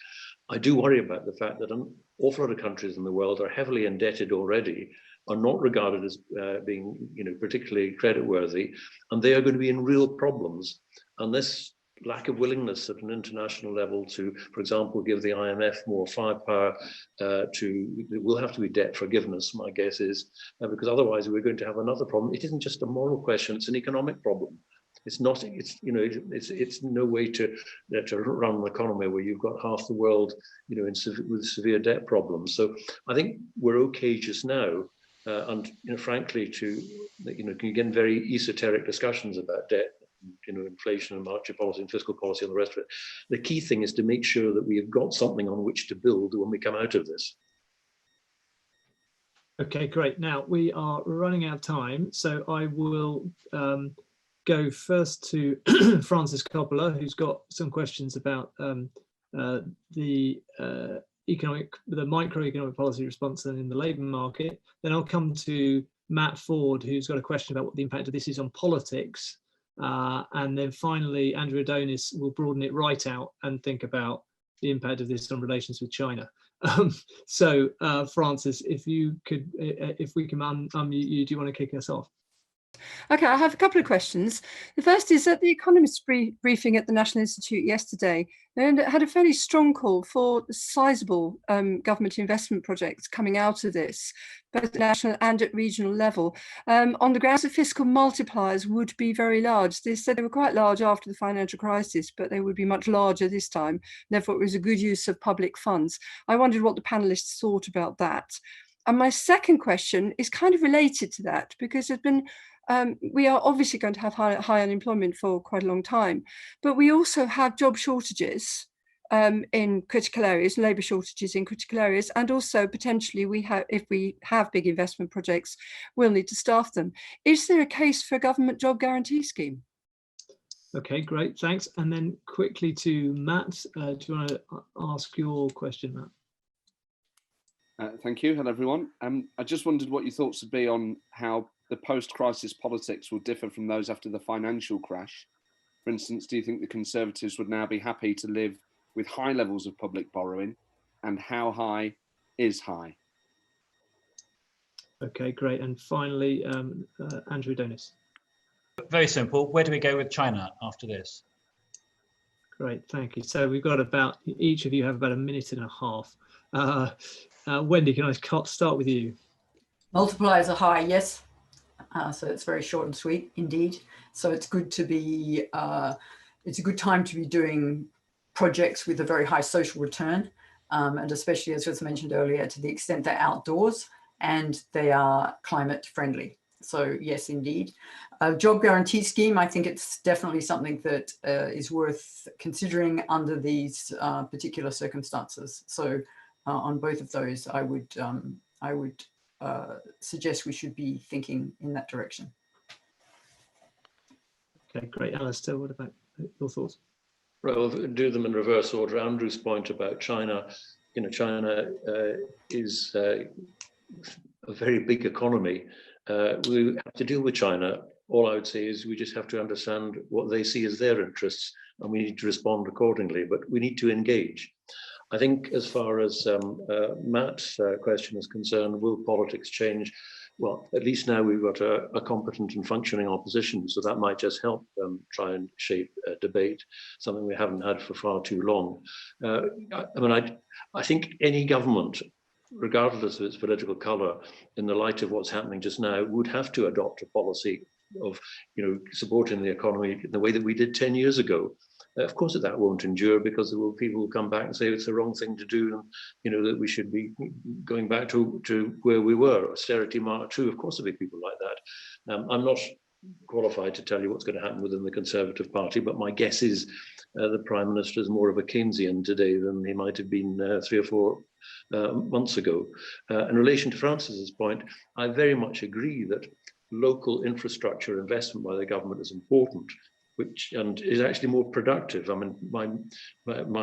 I do worry about the fact that an awful lot of countries in the world are heavily indebted already, are not regarded as being particularly creditworthy, and they are going to be in real problems unless lack of willingness at an international level to, for example, give the IMF more firepower it will have to be debt forgiveness, my guess is, because otherwise we're going to have another problem. It isn't just a moral question, it's an economic problem. It's not, it's no way to run an economy where you've got half the world, with severe debt problems. So I think we're okay just now. And frankly, you can get very esoteric discussions about debt, inflation and monetary policy and fiscal policy and the rest of it. The key thing is to make sure that we have got something on which to build when we come out of this. Okay, great. Now we are running out of time, so I will go first to Francis Coppola, who's got some questions about the microeconomic policy response in the labour market. Then I'll come to Matt Ford, who's got a question about what the impact of this is on politics. And then finally, Andrew Adonis will broaden it right out and think about the impact of this on relations with China. So Francis, if we can unmute you, do you want to kick us off? Okay, I have a couple of questions. The first is at the Economist briefing at the National Institute yesterday, they had a fairly strong call for sizable government investment projects coming out of this, both at national and at regional level, on the grounds that fiscal multipliers would be very large. They said they were quite large after the financial crisis, but they would be much larger this time. Therefore, it was a good use of public funds. I wondered what the panelists thought about that. And my second question is kind of related to that, because there's been we are obviously going to have high unemployment for quite a long time, but we also have job shortages in critical areas, labour shortages in critical areas, and also potentially if we have big investment projects, we'll need to staff them. Is there a case for a government job guarantee scheme? Okay, great, thanks. And then quickly to Matt, do you want to ask your question, Matt? Thank you. Hello, everyone. I just wondered what your thoughts would be on how the post-crisis politics will differ from those after the financial crash. For instance, do you think the Conservatives would now be happy to live with high levels of public borrowing, and how high is high? Okay, great. And finally, Andrew Adonis. Very simple. Where do we go with China after this? Great, thank you. So we've got each of you have about a minute and a half. Wendy, can I start with you? Multipliers are high, yes. So it's very short and sweet indeed. So it's good to be, it's a good time to be doing projects with a very high social return. And especially, as was mentioned earlier, to the extent they're outdoors and they are climate friendly. So yes, indeed. Job guarantee scheme, I think it's definitely something that is worth considering under these particular circumstances. So on both of those, I would suggest we should be thinking in that direction. Okay, great. Alistair, what about your thoughts? Right, well, do them in reverse order. Andrew's point about China, China is a very big economy. We have to deal with China. All I would say is we just have to understand what they see as their interests, and we need to respond accordingly, but we need to engage. I think as far as Matt's question is concerned, will politics change? Well, at least now we've got a competent and functioning opposition, so that might just help try and shape a debate, something we haven't had for far too long. I think any government, regardless of its political colour, in the light of what's happening just now, would have to adopt a policy of supporting the economy in the way that we did 10 years ago. Of course, that won't endure, because there will people who come back and say it's the wrong thing to do, and that we should be going back to where we were, austerity Mark 2. Of course, there'll be people like that. I'm not qualified to tell you what's going to happen within the Conservative Party, but my guess is the Prime Minister is more of a Keynesian today than he might have been 3 or 4 months ago. In relation to Francis's point, I very much agree that local infrastructure investment by the government is important, and is actually more productive. I mean, my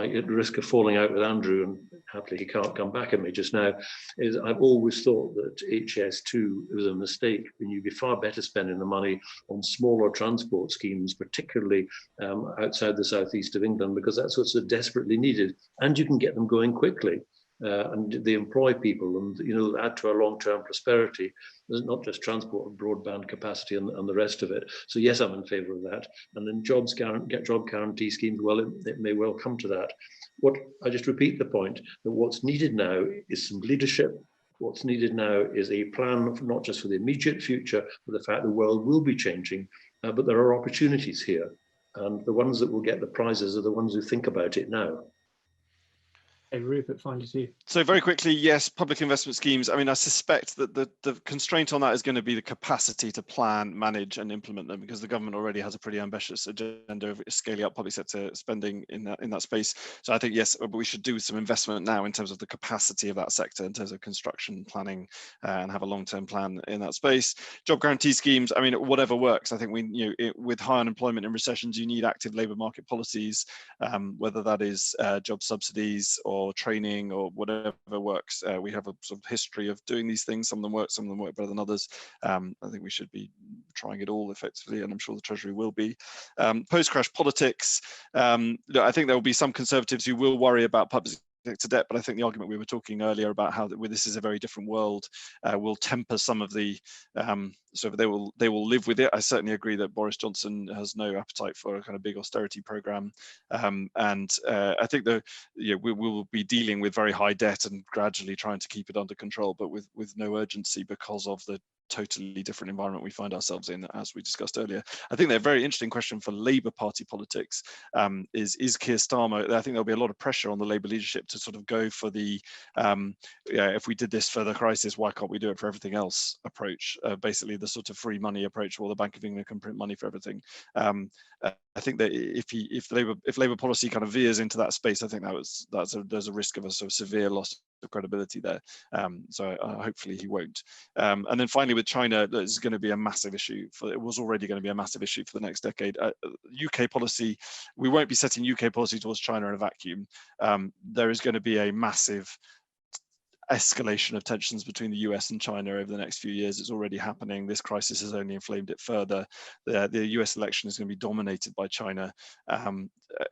at risk of falling out with Andrew, and happily he can't come back at me just now, is I've always thought that HS2 was a mistake, and you'd be far better spending the money on smaller transport schemes, particularly outside the southeast of England, because that's what's so desperately needed, and you can get them going quickly. and they employ people, and add to our long-term prosperity. There's not just transport and broadband capacity and the rest of it. So yes, I'm in favour of that. And then job guarantee schemes. Well, it may well come to that. I just repeat the point that what's needed now is some leadership. What's needed now is a plan, not just for the immediate future, but the fact the world will be changing, but there are opportunities here. And the ones that will get the prizes are the ones who think about it now. Hey, Rupert, find it to you. So very quickly, yes, public investment schemes. I mean, I suspect that the constraint on that is going to be the capacity to plan, manage and implement them, because the government already has a pretty ambitious agenda of scaling up public sector spending in that space. So I think, yes, but we should do some investment now in terms of the capacity of that sector, in terms of construction planning, and have a long-term plan in that space. Job guarantee schemes, I mean, whatever works. I think with high unemployment in recessions, you need active labour market policies, whether that is job subsidies or training or whatever works. We have a sort of history of doing these things. Some of them work better than others. I think we should be trying it all effectively, and I'm sure the Treasury will be. Post-crash politics, look, I think there will be some Conservatives who will worry about public sector debt, but I think the argument we were talking earlier about how this is a very different world will temper some of the so they will live with it. I certainly agree that Boris Johnson has no appetite for a kind of big austerity program, and I think that we will be dealing with very high debt and gradually trying to keep it under control, but with no urgency, because of the totally different environment we find ourselves in, as we discussed earlier. I think a very interesting question for Labour Party politics is Keir Starmer. I think there'll be a lot of pressure on the Labour leadership to sort of go for the if we did this for the crisis, why can't we do it for everything else approach, basically the sort of free money approach, or the Bank of England can print money for everything. I think that if Labour policy kind of veers into that space, I think there's a risk of a sort of severe loss of credibility there. So hopefully he won't. And then finally with China, there's going to be a massive issue. It was already going to be a massive issue for the next decade. UK policy, we won't be setting UK policy towards China in a vacuum. There is going to be a massive escalation of tensions between the US and China over the next few years. It's already happening. This crisis has only inflamed it further. The US election is going to be dominated by China.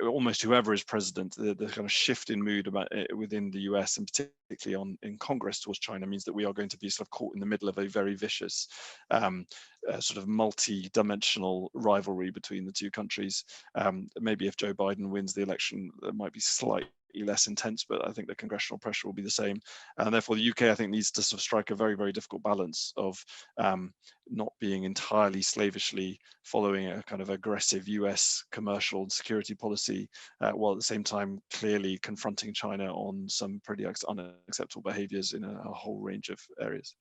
Almost whoever is president, the kind of shift in mood within the US, and particularly in Congress towards China, means that we are going to be sort of caught in the middle of a very vicious sort of multi-dimensional rivalry between the two countries. Maybe if Joe Biden wins the election, there might be slightly less intense, but I think the congressional pressure will be the same, and therefore the UK, I think, needs to sort of strike a very, very difficult balance of not being entirely slavishly following a kind of aggressive US commercial and security policy, while at the same time clearly confronting China on some pretty unacceptable behaviours in a whole range of areas.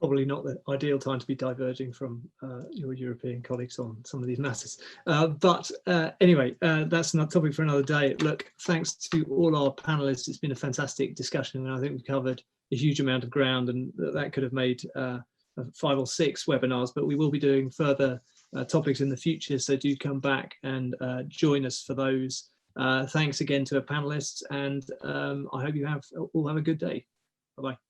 Probably not the ideal time to be diverging from your European colleagues on some of these matters. But anyway, that's another topic for another day. Look, thanks to all our panelists. It's been a fantastic discussion, and I think we've covered a huge amount of ground, and that could have made 5 or 6 webinars, but we will be doing further topics in the future. So do come back and join us for those. Thanks again to our panelists, and I hope you all have a good day. Bye-bye.